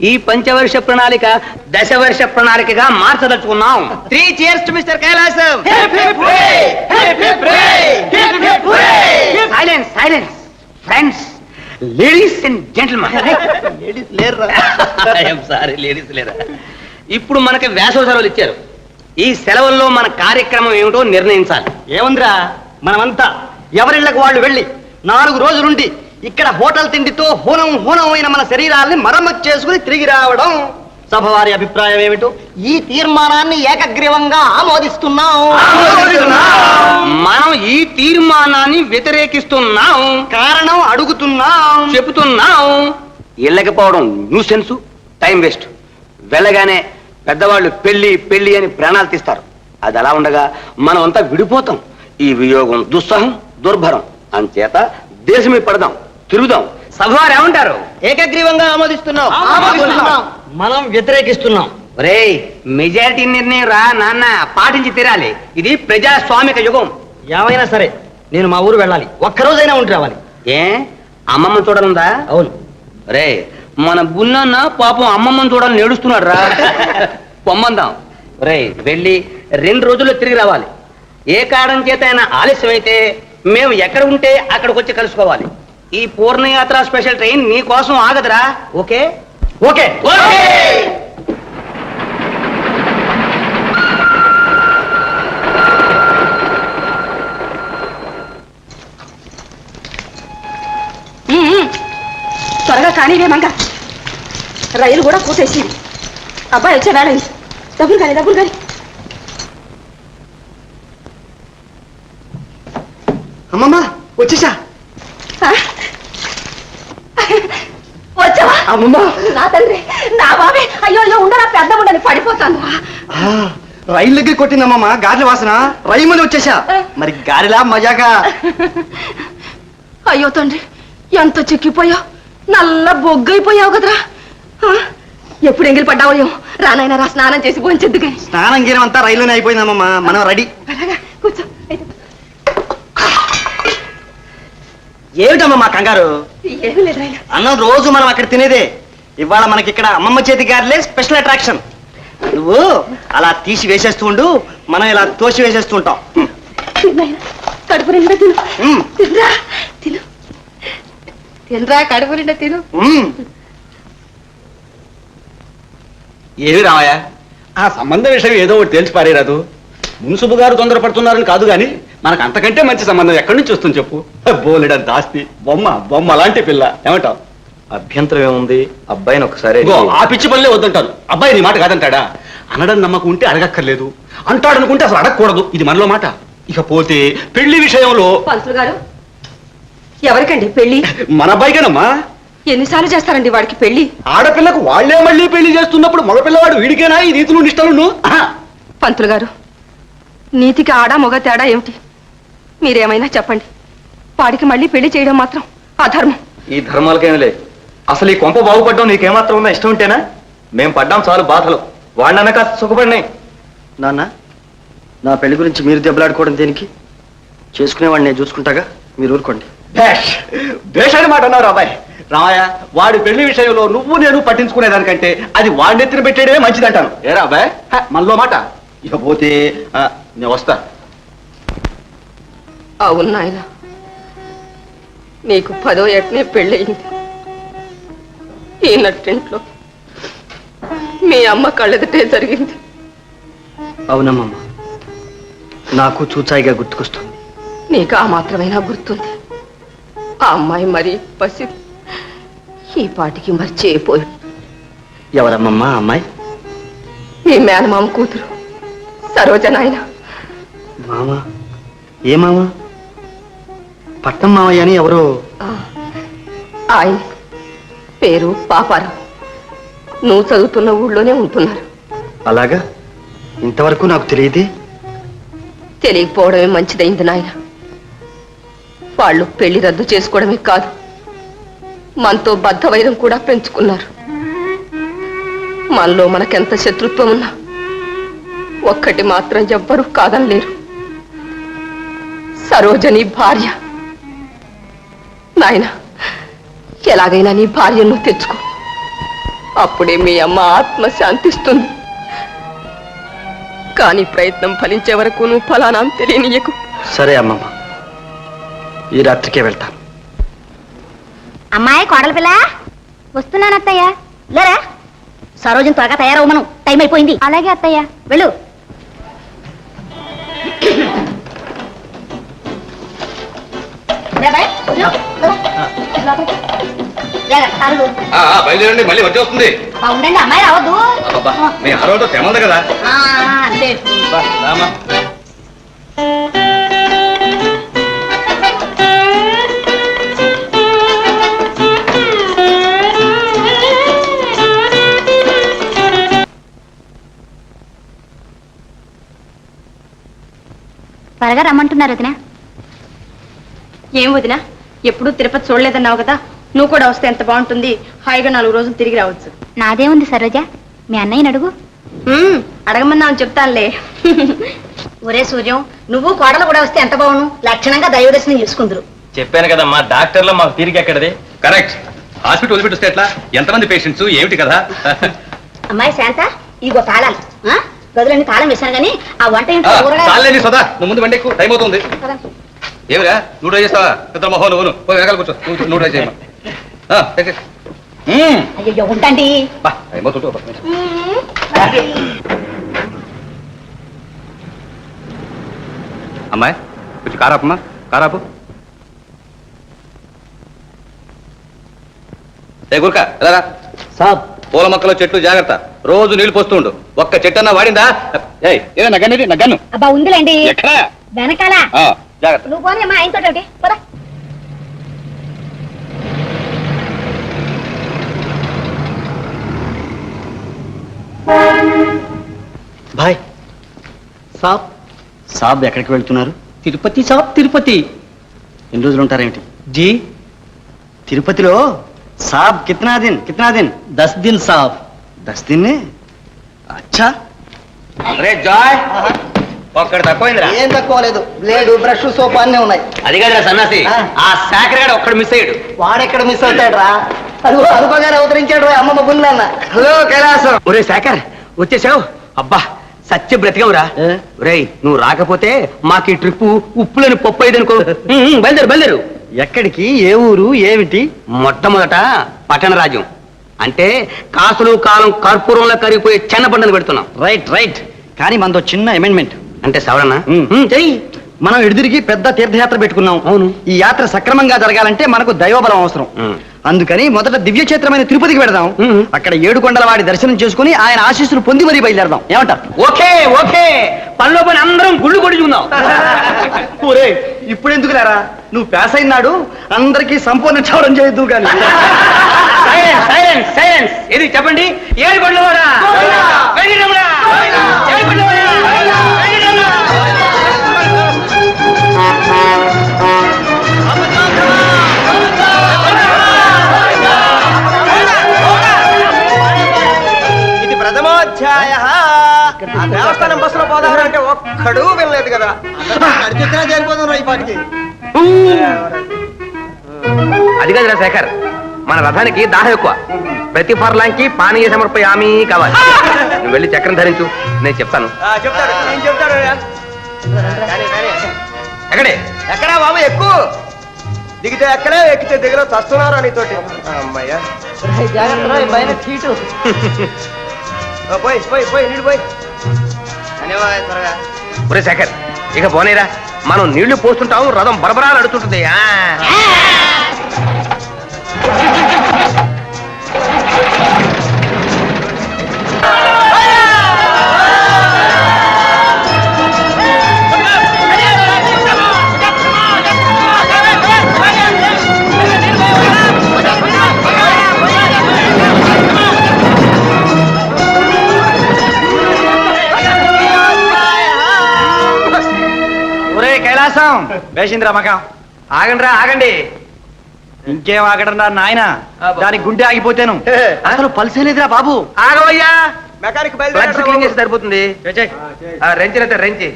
ఈ పంచవర్ష ప్రణాళిక దశవర్ష ప్రణాళికగా మార్చదలుచుకున్నాం. 3 cheers to Mr. Kailasam. Silence silence friends, ladies and gentlemen. Ladies లేరురా. సారీ, లేడీస్ లేరా. ఇప్పుడు మనకి వేసవ సెలవులు ఇచ్చారు. ఈ సెలవుల్లో మన కార్యక్రమం ఏమిటో నిర్ణయించాలి. ఏముందిరా, మనమంతా ఎవరిళ్ళకు వాళ్ళు వెళ్ళి 4 రోజులుండి ఇక్కడ హోటల్ తిండితో హూనమైన మన శరీరాల్ని మరమ్మతు చేసుకుని తిరిగి రావడం. సభ వారి అభిప్రాయం ఏమిటో? ఈ తీర్మానాన్ని ఏకగ్రీవంగా ఆమోదిస్తున్నాం. మనం ఈ తీర్మానాన్ని వ్యతిరేకిస్తున్నాం. కారణం అడుగుతున్నాం, చెబుతున్నాం. వెళ్ళకపోవడం న్యూసెన్స్, టైం వేస్ట్. వెళ్ళగానే పెద్దవాళ్ళు పెళ్లి పెళ్లి అని ప్రాణాలు తీస్తారు. అది అలా ఉండగా మనం అంతా విడిపోతాం. ఈ వియోగం దుస్సహం, దుర్భరం. అంచేత దేశం మీద పడదాం, తిరుగుదాం. సభవారు ఏమంటారు? ఏకగ్రీవంగా ఆమోదిస్తున్నాం. మనం వ్యతిరేకిస్తున్నాం. ఒరేయ్, మెజారిటీ నిర్ణయం రా నాన్న, పాటించి తీరాలి. ఇది ప్రజాస్వామిక యుగం. ఏమైనా సరే నేను మా ఊరు వెళ్ళాలి, ఒక్కరోజైనా ఉండి రావాలి. ఏ అమ్మమ్మ చూడాలందా? అవును. రే, మన బుల్లన్న పాపం అమ్మమ్మని చూడాలని ఏడుస్తున్నాడు రా. పొమ్మందాం. రే, వెళ్ళి 2 రోజుల్లో తిరిగి రావాలి. ఏ కారణం చేత అయినా ఆలస్యం అయితే మేము ఎక్కడ ఉంటే అక్కడికి వచ్చి కలుసుకోవాలి. ఈ పూర్ణయాత్ర స్పెషల్ ట్రైన్ నీ కోసం ఆగదురా. Okay okay. త్వరగా కానీవే మంగ, రైలు కూడా పూసేసి అబ్బాయి వచ్చే వేళ డబ్బులు కానీ డబ్బులు కానీ. అమ్మమ్మ వచ్చేసా. వచ్చావా అమ్మమ్మ? నా తండ్రి, నా బాబే. అయ్యో అయ్యో, ఉండరా, పెద్ద ఉండని పడిపోతాను. రైలు దగ్గర కొట్టిందమ్మమ్మ గారెల వాసన, రైలు వచ్చేసా. మరి గారెలా మజాగా? అయ్యో తండ్రి, ఎంత చిక్కిపోయావు, నల్ల బొగ్గైపోయావు కదరా. ఎప్పుడు ఎంగిలి పడ్డావో ఏమో. రానైనా రా, స్నానం చేసి పోయించద్దు కానీ. స్నానం గీరం అంతా రైల్లోనే అయిపోయిందమ్మమ్మ, మనం రెడీ. కూర్చో. ఏమిటమ్మా మా కంగారు? ఏమీ లేదు రైలు. అన్నం రోజు మనం అక్కడ తినేదే. ఇవాళ మనకి ఇక్కడ అమ్మమ్మ చేతి గారెలే స్పెషల్ అట్రాక్షన్. నువ్వు అలా తీసి వేసేస్తూ ఉండు, మనం ఇలా తోసి వేసేస్తూ ఉంటాం. కడుపు నిండా తిను. తినరా, తిను. తినరా, కడుపు నిండా తిను. ఏమి రామయ్య, ఆ సంబంధ విషయం ఏదో ఒకటి తేల్చి పారేరాదు. మున్సుబు గారు తొందరపడుతున్నారని కాదు గాని మనకు అంతకంటే మంచి సంబంధం ఎక్కడి నుంచి వస్తుంది చెప్పు. బోలెడంత ఆస్తి, బొమ్మ అలాంటి పిల్ల. ఏమంటావు? అభ్యంతరం ఏముంది? అబ్బాయిని ఒకసారి. ఆ పిచ్చి పనులే వద్దంటారు. అబ్బాయి నీ మాట కాదంటాడా? అనడం నమ్మకం ఉంటే అడగక్కర్లేదు, అంటాడనుకుంటే అసలు అడగకూడదు. ఇది మనలో మాట. ఇకపోతే పెళ్లి విషయంలో పంతులు గారు, ఎవరికండి పెళ్లి? మన అబ్బాయికేనమ్మా. ఎన్నిసార్లు చేస్తారండి వాడికి పెళ్లి? ఆడపిల్లకు వాళ్లే మళ్ళీ పెళ్లి చేస్తున్నప్పుడు మగపిల్లవాడు వీడికేనా ఈ నీతులు నిష్టలు? పంతులు గారు, నీతికి ఆడ మొగ తేడా ఏమిటి? మీరేమైనా చెప్పండి. వాడికి మళ్ళీ పెళ్లి చేయడం మాత్రం అధర్మం. ఈ ధర్మాలకేమిలే, అసలు ఈ కొంప బాగుపడ్డం నీకేమాత్రం ఉందా? ఇష్టం ఉంటేనా? మేం పడ్డాం చాలు బాధలు, వాడినన్నా కాస్త సుఖపడినాయి. నాన్న, నా పెళ్లి గురించి మీరు దెబ్బలాడుకోవడం దేనికి? చేసుకునేవాడిని నేను చూసుకుంటాగా, మీరు ఊరుకోండి. భేష్ అని మాట అన్నారు అబ్బాయి. రామయ్య, వాడి పెళ్లి విషయంలో నువ్వు నేను పట్టించుకునేదానికంటే అది వాడిని ఎత్తిన పెట్టేయడమే మంచిదంటాను. ఏరా అబ్బాయి, మనలో మాట. ఇకపోతే నేను వస్తా. అవును నాయన, నీకు 10వ ఏటనే పెళ్ళయింది. ఈ నట్టింట్లో మీ అమ్మ కళ్ళెదుటే జరిగింది. అవునమ్మమ్మ, నాకు చూచాయిగా గుర్తుకొస్తుంది. నీకు ఆ మాత్రమైనా గుర్తుంది? ఆ అమ్మాయి మరి పసిది, ఈ పాటికి మర్చిపోయి. ఎవరమ్మమ్మ అమ్మాయి? మీ మేనమామ కూతురు సరోజ నాయన. మామ? ఏ మామ? పట్నం మామయ్య అని ఎవరో. ఆయన పేరు పాపారావు. నువ్వు చదువుతున్న ఊళ్ళోనే ఉంటున్నారు. అలాగా? ఇంతవరకు నాకు తెలియదే. తెలియకపోవడమే మంచిదైంది నాయన. వాళ్ళు పెళ్లి రద్దు చేసుకోవడమే కాదు, మనతో బద్ధవైరం కూడా పెంచుకున్నారు. మనలో మనకెంత శత్రుత్వం ఉన్నా ఒక్కటి మాత్రం ఎవ్వరూ కాదనలేరు, సరోజని భార్య. నాయన, ఎలాగైనా నీ భార్యను తెచ్చుకో, అప్పుడే మీ అమ్మ ఆత్మ శాంతిస్తుంది. కానీ ప్రయత్నం ఫలించే వరకు నువ్వు ఫలానా తెలియనీయకు. సరే అమ్మమ్మ, ఈ రాత్రికే వెళ్తాను. అమ్మాయి కోడల పిల్ల వస్తున్నాను అత్తయ్య. లేరా సరోజని త్వరగా తయారవ్వమను, టైం అయిపోయింది. అలాగే అత్తయ్య, వెళ్ళు. బయలుదేరండి, మళ్ళీ వచ్చి వస్తుంది. ఉండండి, అమ్మాయి రావద్దు. మీ ఆరోగ్యం తెమంది కదా. త్వరగా రమ్మంటున్నారు వదినా. ఏం వదినా, ఎప్పుడు తిరుపతి చూడలేదన్నావు కదా, నువ్వు కూడా వస్తే ఎంత బాగుంటుంది. హాయిగా 4 రోజులు తిరిగి రావచ్చు. నాదేముంది సరోజ, మీ అన్నయ్యని అడుగు. అడగమన్నా చెప్తానులే. ఒరే సూర్యం, నువ్వు కోడలు కూడా వస్తే ఎంత బాగును. లక్షణంగా దైవదర్శనం చేసుకుందరు. చెప్పాను కదమ్మా, డాక్టర్లో మాకు తీరిక ఎక్కడది. కరెక్ట్. హాస్పిటల్ వదిలిపెట్టిస్తే ఎట్లా? ఎంతమంది పేషెంట్స్, ఏమిటి కదా? అమ్మాయి శాంత, ఇదిగో తాళాలు. గదులన్నీ తాళం వేశాను కానీ ఆ వంట ఏంటో చాలేని సదా, నువ్వు ముందు వండి ఎక్కువ టైం అవుతుంది. ఏమిరా, నువ్వు ట్రై చేస్తావా? పెద్ద మొహం నువ్వు వెనకాల కూర్చో, నువ్వు ట్రై చేయమ్మా. అయ్యో ఉంటాండి. టైం అవుతుంటే అమ్మాయి కొంచెం కారాపమ్మా, కారాపు. ఏ గురక ఎలా సాబ్, పూల మొక్కలు చెట్లు జాగ్రత్త, రోజు నీళ్లు పోస్తూ ఉండు. ఒక్క చెట్టు అన్నా వాడిందా? ఏదో నగ్గనేది నగ్గను. అబ్బా ఉందిలేండి ఎక్కడ? వెనకాల. జాగ్రత్త. నువ్వు పోనీ అమ్మా, ఆయనతో ఒకటి పద. బాయ్. సాబ్, సాబ్ ఎక్కడికి వెళ్తున్నారు? తిరుపతి సాబ్, తిరుపతి. ఎన్ని రోజులు ఉంటారేమిటి? జీ తిరుపతిలో సాబ్ కితనా దిన్ 10 दिन సాబ్. 10 दिन? అచ్చా. రే జాయ్, ఒక్కడి తక్కువైందిరా. ఏం తక్కువ లేదు, బ్లేడు బ్రష్ సోప్ అన్నీ ఉన్నాయి. అది కాదురా సన్నాసి, ఆ శాఖగాడు ఒక్కడు మిస్ అయ్యాడు. వాడెక్కడ మిస్ అవుతాడు రా, అనుకోగానే అవతరించాడు రా అమ్మమ్మ గుళ్ళన్న. హలో కైలాసం. ఒరే శాఖర్, వచ్చేసావు? అబ్బా సత్య బ్రతికవురా. ఒరేయ్, నువ్వు రాకపోతే మాకు ఈ ట్రిప్పు ఉప్పులని పప్పు అయ్యేదనుకో. బయలుదేరు. ఎక్కడికి? ఏ ఊరు? ఏమిటి? మొట్టమొదట పట్టణ రాజ్యం, అంటే కాసులు కాలం కర్పూరంలో కరిగిపోయే చెన్నబండను పెడుతున్నాం. రైట్. కానీ మనతో చిన్న అమెండ్మెంట్. అంటే సవరణ చెయ్యి. మనం ఎడుదిరిగి పెద్ద తీర్థయాత్ర పెట్టుకున్నాం. అవును. ఈ యాత్ర సక్రమంగా జరగాలంటే మనకు దైవబలం అవసరం. అందుకని మొదట దివ్యక్షేత్రమైన తిరుపతికి వెళదాం. అక్కడ 7 కొండల వాడి దర్శనం చేసుకుని ఆయన ఆశీస్సులు పొంది మరీ బయలుదేరదాం. ఏమంటారు? ఓకే. పనిలో పని అందరం గుళ్ళు కొడుచుకుందాం. ఊరే, ఇప్పుడు ఎందుకు లేరా? నువ్వు పాస్ అయినాడు అందరికీ సంపూర్ణ క్షవరం చేయొద్దు కానీ. సైలెన్స్. ఇది చెప్పండి. 7 కొండల వాడా? వెంకటరమణ! 7 కొండల వాడా? వెంకటరమణ! ఇది ప్రథమోధ్యాయ. ఆ దేవస్థానం బస్సులో పోదామంటే ఒక్కడూ వెళ్ళలేదు కదా. అడిగితే చేరిపోదాం ఈ పాటికి. అది కాదురా శేఖర్, మన రథానికి దాహం ఎక్కువ. ప్రతి పర్లాంకి పానీయ సమర్పయామి కావాలి. నువ్వు వెళ్ళి చక్రం ధరించు, నేను చెప్తాను. చెప్తాడు, నేను చెప్తాడు. ఎక్కడే? ఎక్కడా బాబు? ఎక్కువ దిగితే ఎక్కడే, ఎక్కితే దిగలో చస్తున్నారు నీతోటి. అమ్మయ్యా, పైన చీటు. పోయి నీళ్ళు పోయి. ధన్యవాదాలు. త్వరగా. ఒరే శేఖర్, ఇక పోనేరా, మనం నీళ్లు పోస్తుంటాం, రథం బరబరాలు అడుగుతుంటుంది. మకం వేసిందిరా మకం. ఆగండిరా ఆగండి, ఇంకేం ఆగడరా నాయన, దానికి గుండె ఆగిపోతాను. అసలు పల్సే లేదురా బాబు. ఆగవయ్యా, మెకానిక్ క్లీన్ చేసి సరిపోతుంది. రెంచి రెంచి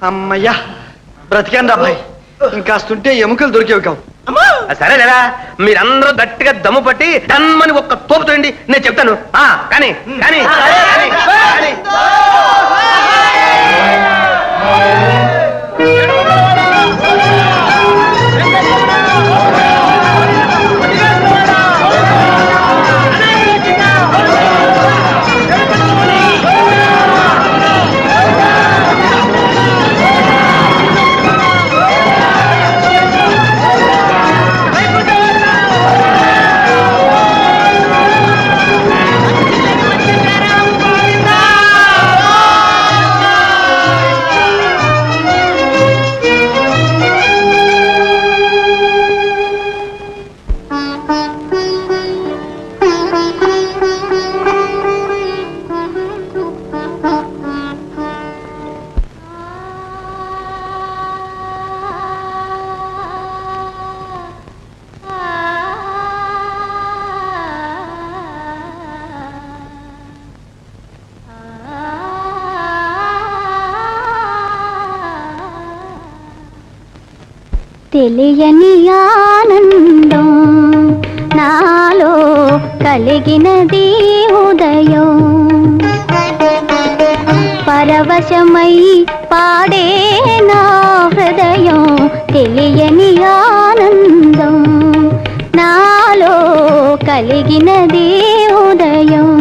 అమ్మయ్యా బ్రతికాను రా భాయ్, ఇంకాస్తుంటే ఎముకలు దొరికేవి కావు. సరే లేదా, మీరందరూ గట్టిగా దమ్ము పట్టి టన్మని ఒక్క తోపుతోండి, నేను చెప్తాను. కానీ కానీ తెలియని ఆనందం నాలో కలిగినది ఉదయం, పరవశమై పాడే నా హృదయం. తెలియని ఆనందం నాలో కలిగినది ఉదయం.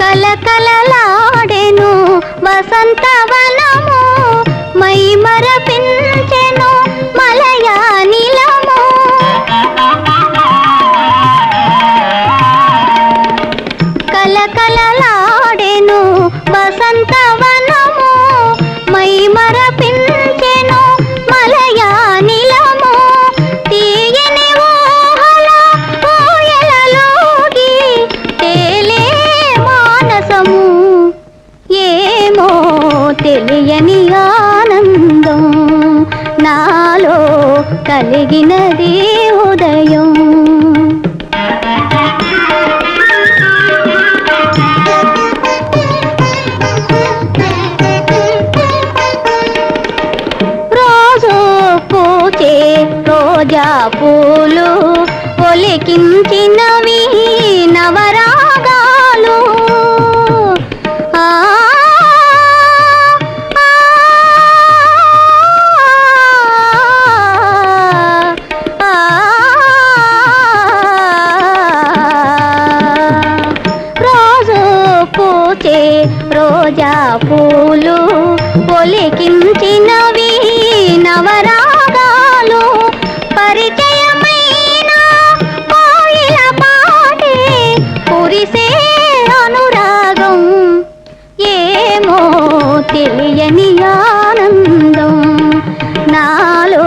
కలకలలాడెను వసంతవనము, మై మరపించెను మలయానిలము. కలకలలాడెను వసంతవనము, మై మరపించెను మలయానిలము. తీయని ఊహల ఊయలలోగి తేలే మానసము, ఏమో తెలియని ఆనందం నాలో కలిగినది ఉదయం. రోజు పూచే రోజా పూలు ఒలికించినవి నవరాగాలు. రోజు పూచే రోజా పూలు ఒలికించినవి నవరాగాలు. పరిచయమైన కోయిల పాటే కురిసే అనురాగం, ఏమో తెలియని ఆనందం నాలో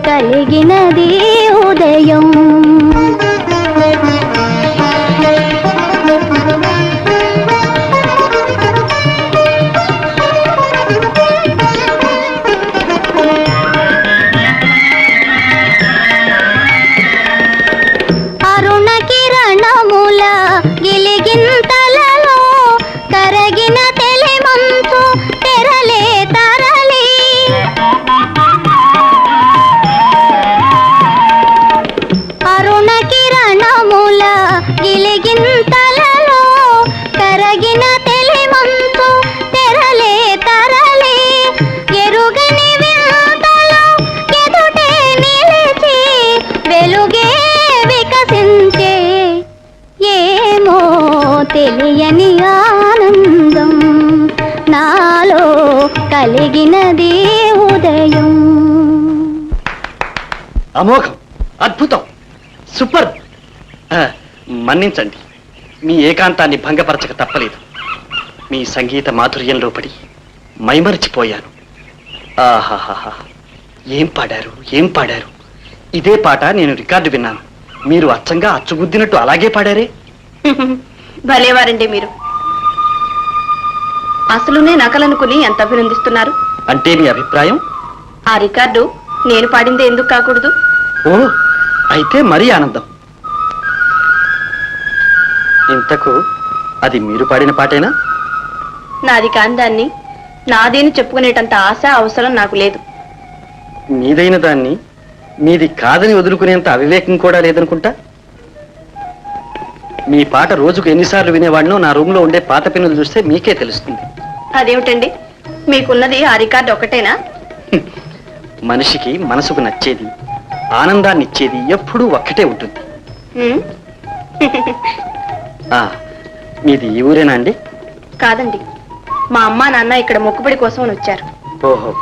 కలిగినది ఉదయం. అరుణ కిరణముల గిలిగింతలలో కరగిన తెలిమంచు తెరలే తరలి. కలిగినది ఉదయం. అమోఘం, అద్భుతం, సూపర్. మన్నించండి, మీ ఏకాంతాన్ని భంగపరచక తప్పలేదు. మీ సంగీత మాధుర్యంలో పడి మైమరిచిపోయాను. ఆహాహా, ఏం పాడారు, ఏం పాడారు. ఇదే పాట నేను రికార్డు విన్నాను. మీరు అచ్చంగా అచ్చుగుద్దినట్టు అలాగే పాడారే. భలేవారండి మీరు. అసలునే నకలనుకుని ఎంత అభినందిస్తున్నారు. అంటే మీ అభిప్రాయం? ఆ రికార్డు నేను పాడిందే ఎందుకు కాకూడదు? ఓ, అయితే మరీ ఆనందం. ఇంతకు అది మీరు పాడిన పాటేనా? నాది కాని దాన్ని నాదేని చెప్పుకునేటంత ఆశ అవసరం నాకు లేదు. మీదైన దాన్ని మీది కాదని వదులుకునేంత అవివేకం కూడా లేదనుకుంటా. మీ పాట రోజుకు ఎన్నిసార్లు వినేవాడినో నా రూమ్ లో ఉండే పాత పిన్నులు చూస్తే మీకే తెలుస్తుంది. అదేమిటండి, మీకున్నది ఆ రికార్డు ఒకటేనా? మనిషికి మనసుకు నచ్చేది, ఆనందాన్ని ఇచ్చేది ఎప్పుడూ ఒక్కటే ఉంటుంది. మీది ఈ ఊరేనా అండి? కాదండి, మా అమ్మా నాన్న ఇక్కడ మొక్కుబడి కోసం వచ్చారు. ఓహో,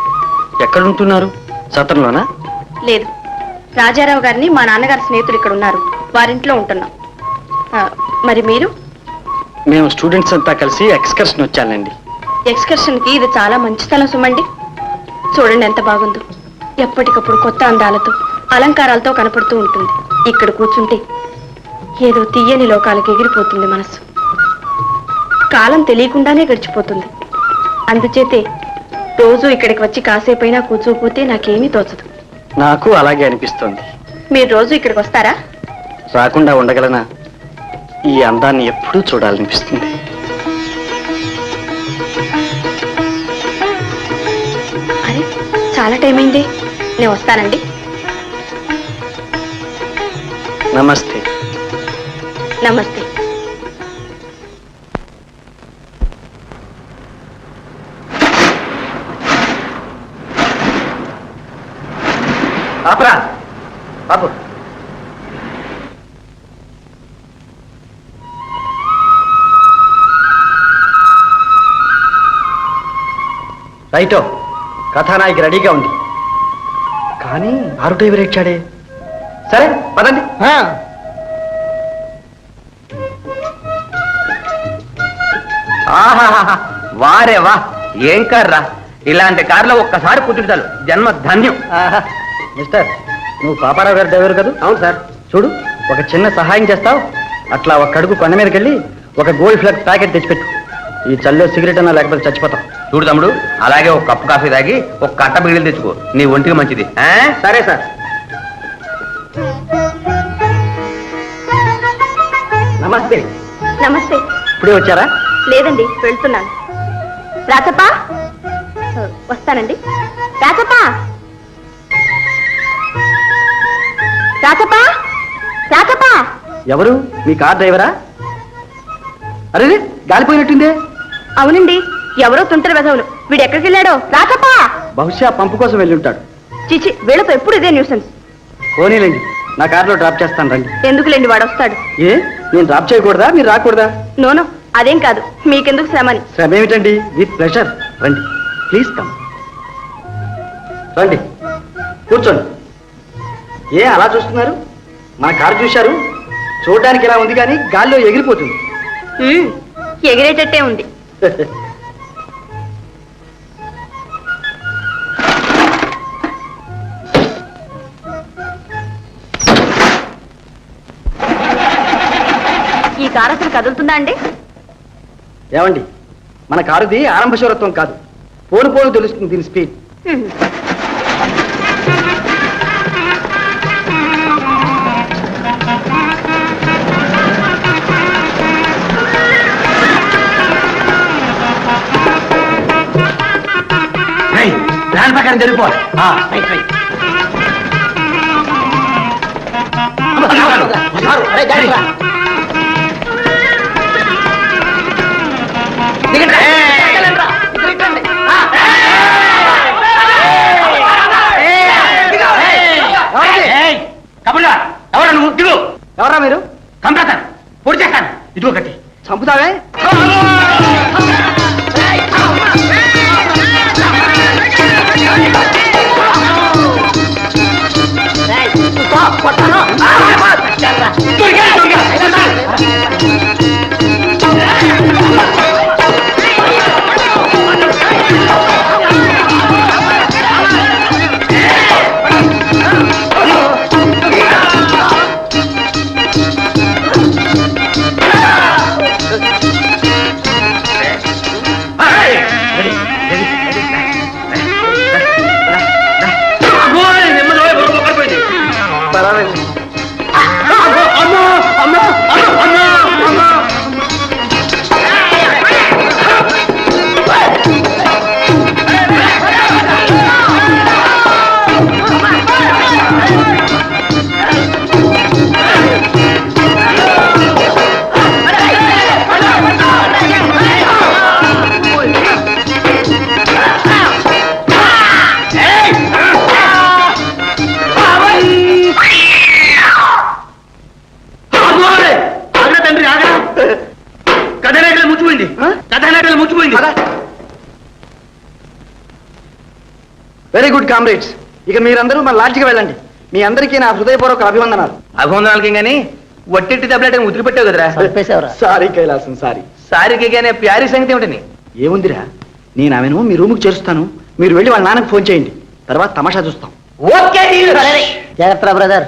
ఎక్కడుంటున్నారు? సత్రంలోనా? లేదు, రాజారావు గారిని మా నాన్నగారి స్నేహితులు ఇక్కడ ఉన్నారు, వారింట్లో ఉంటున్నాం. మరి మీరు? మేము స్టూడెంట్స్ అంతా కలిసి ఎక్స్కర్షన్ వచ్చానండి. ఎక్స్కర్షన్ కి ఇది చాలా మంచి స్థలం సుమండి. చూడండి ఎంత బాగుందో. ఎప్పటికప్పుడు కొత్త అందాలతో అలంకారాలతో కనపడుతూ ఉంటుంది. ఇక్కడ కూర్చుంటే ఏదో తీయని లోకాలకు ఎగిరిపోతుంది మనసు. కాలం తెలియకుండానే గడిచిపోతుంది. అందుచేతే రోజు ఇక్కడికి వచ్చి కాసేపైనా కూర్చోపోతే నాకేమీ తోచదు. నాకు అలాగే అనిపిస్తోంది. మీరు రోజు ఇక్కడికి వస్తారా? రాకుండా ఉండగలనా? ఈ అందాన్ని ఎప్పుడూ చూడాలనిపిస్తుంది. అరే, చాలా టైం అయింది, నేను వస్తానండి. నమస్తే. నమస్తే. ఆపరా బాబు. రైటో, కథానాయికి రెడీగా ఉంది. కానీ ఆరు డ్రైవర్ ఇచ్చాడే. సరే పదండి. ఆహాహా, వారే వా, ఏం కార్రా! ఇలాంటి కార్లో ఒక్కసారి కూర్చుంటారు, జన్మ ధన్యం. మిస్టర్, నువ్వు పాపారావు గారి డ్రైవర్ కదా? అవును సార్. చూడు, ఒక చిన్న సహాయం చేస్తావు. అట్లా ఒక అడుగు కొండ మీదకి వెళ్ళి ఒక గోల్డ్ ఫ్లగ్ ప్యాకెట్ తెచ్చిపెట్టు. ఈ చల్లో సిగరెట్ అన్నా లేకపోతే చచ్చిపోతాం. చూడు తమ్ముడు, అలాగే ఒక కప్పు కాఫీ తాగి ఒక కట్ట బిగిలి తెచ్చుకో, నీ ఒంటికి మంచిది. సరే సార్. నమస్తే. నమస్తే. ఇప్పుడే వచ్చారా? లేదండి, వెళ్తున్నాను. రాచప్ప, వస్తానండి. రాచప్ప, రాచప్ప, రాచప్ప. ఎవరు? మీ కార్ డ్రైవరా? అరే, గాలిపోయినట్టుందే. అవునండి, ఎవరో తుంటరి వెధవులు. వీడు ఎక్కడికి వెళ్ళాడో? రాచప్ప. బహుశా పంపు కోసం వెళ్ళి ఉంటాడు. చిచి, వీళ్ళతో ఎప్పుడు ఇదే న్యూసెన్స్. పోనీలేండి, నా కార్లో డ్రాప్ చేస్తాను రండి. ఎందుకులేండి, వాడు వస్తాడు. ఏ, నేను డ్రాప్ చేయకూడదా? మీరు రాకూడదా? నోనో, అదేం కాదు. మీకెందుకు శ్రమని. శ్రమ ఏమిటండి? With pressure. రండి, ప్లీజ్ కమ్. రండి, కూర్చోండి. ఏ అలా చూస్తున్నారు? మన కారు చూశారు? చూడడానికి ఇలా ఉంది కానీ గాల్లో ఎగిరిపోతుంది. ఎగిరేటట్టే ఉంది. ఈ కారు అసలు కదులుతుందా అండి? ఏమండి, మన కారుది ఆరంభ శూరత్వం కాదు, పోను పోను తెలుస్తుంది దీని స్పీడ్. ప్లాన్ ప్రకారం జరిగిపోవాలి. కబుర్లా, ఎవరా నువ్వు? దిగు. ఎవరా మీరు? చంపేస్తాను, పొడి చేస్తాను. ఇదిగో కట్టి. చంపుతావే? Very good comrades. ఇక మీరందరూ మన లాడ్జికి వెళ్ళండి. మీ అందరికీ నా హృదయపూర్వక అభివందనాలు. అభివందనాలకి కానీ వట్టెట్టి దెబ్బలాట ముద్దు పెట్టావు కదరా. Sorry Kailasam, sorry. సారీకి కానీ ప్యారీ సంగతి ఏమిటని ఏముందిరా, నేను ఆమెను మీ రూముకి చేరుస్తాను. మీరు వెళ్ళి వాళ్ళ నాన్నకు ఫోన్ చేయండి. తర్వాత తమాషా చూస్తాం. ఓకే జాగ్రత్త బ్రదర్.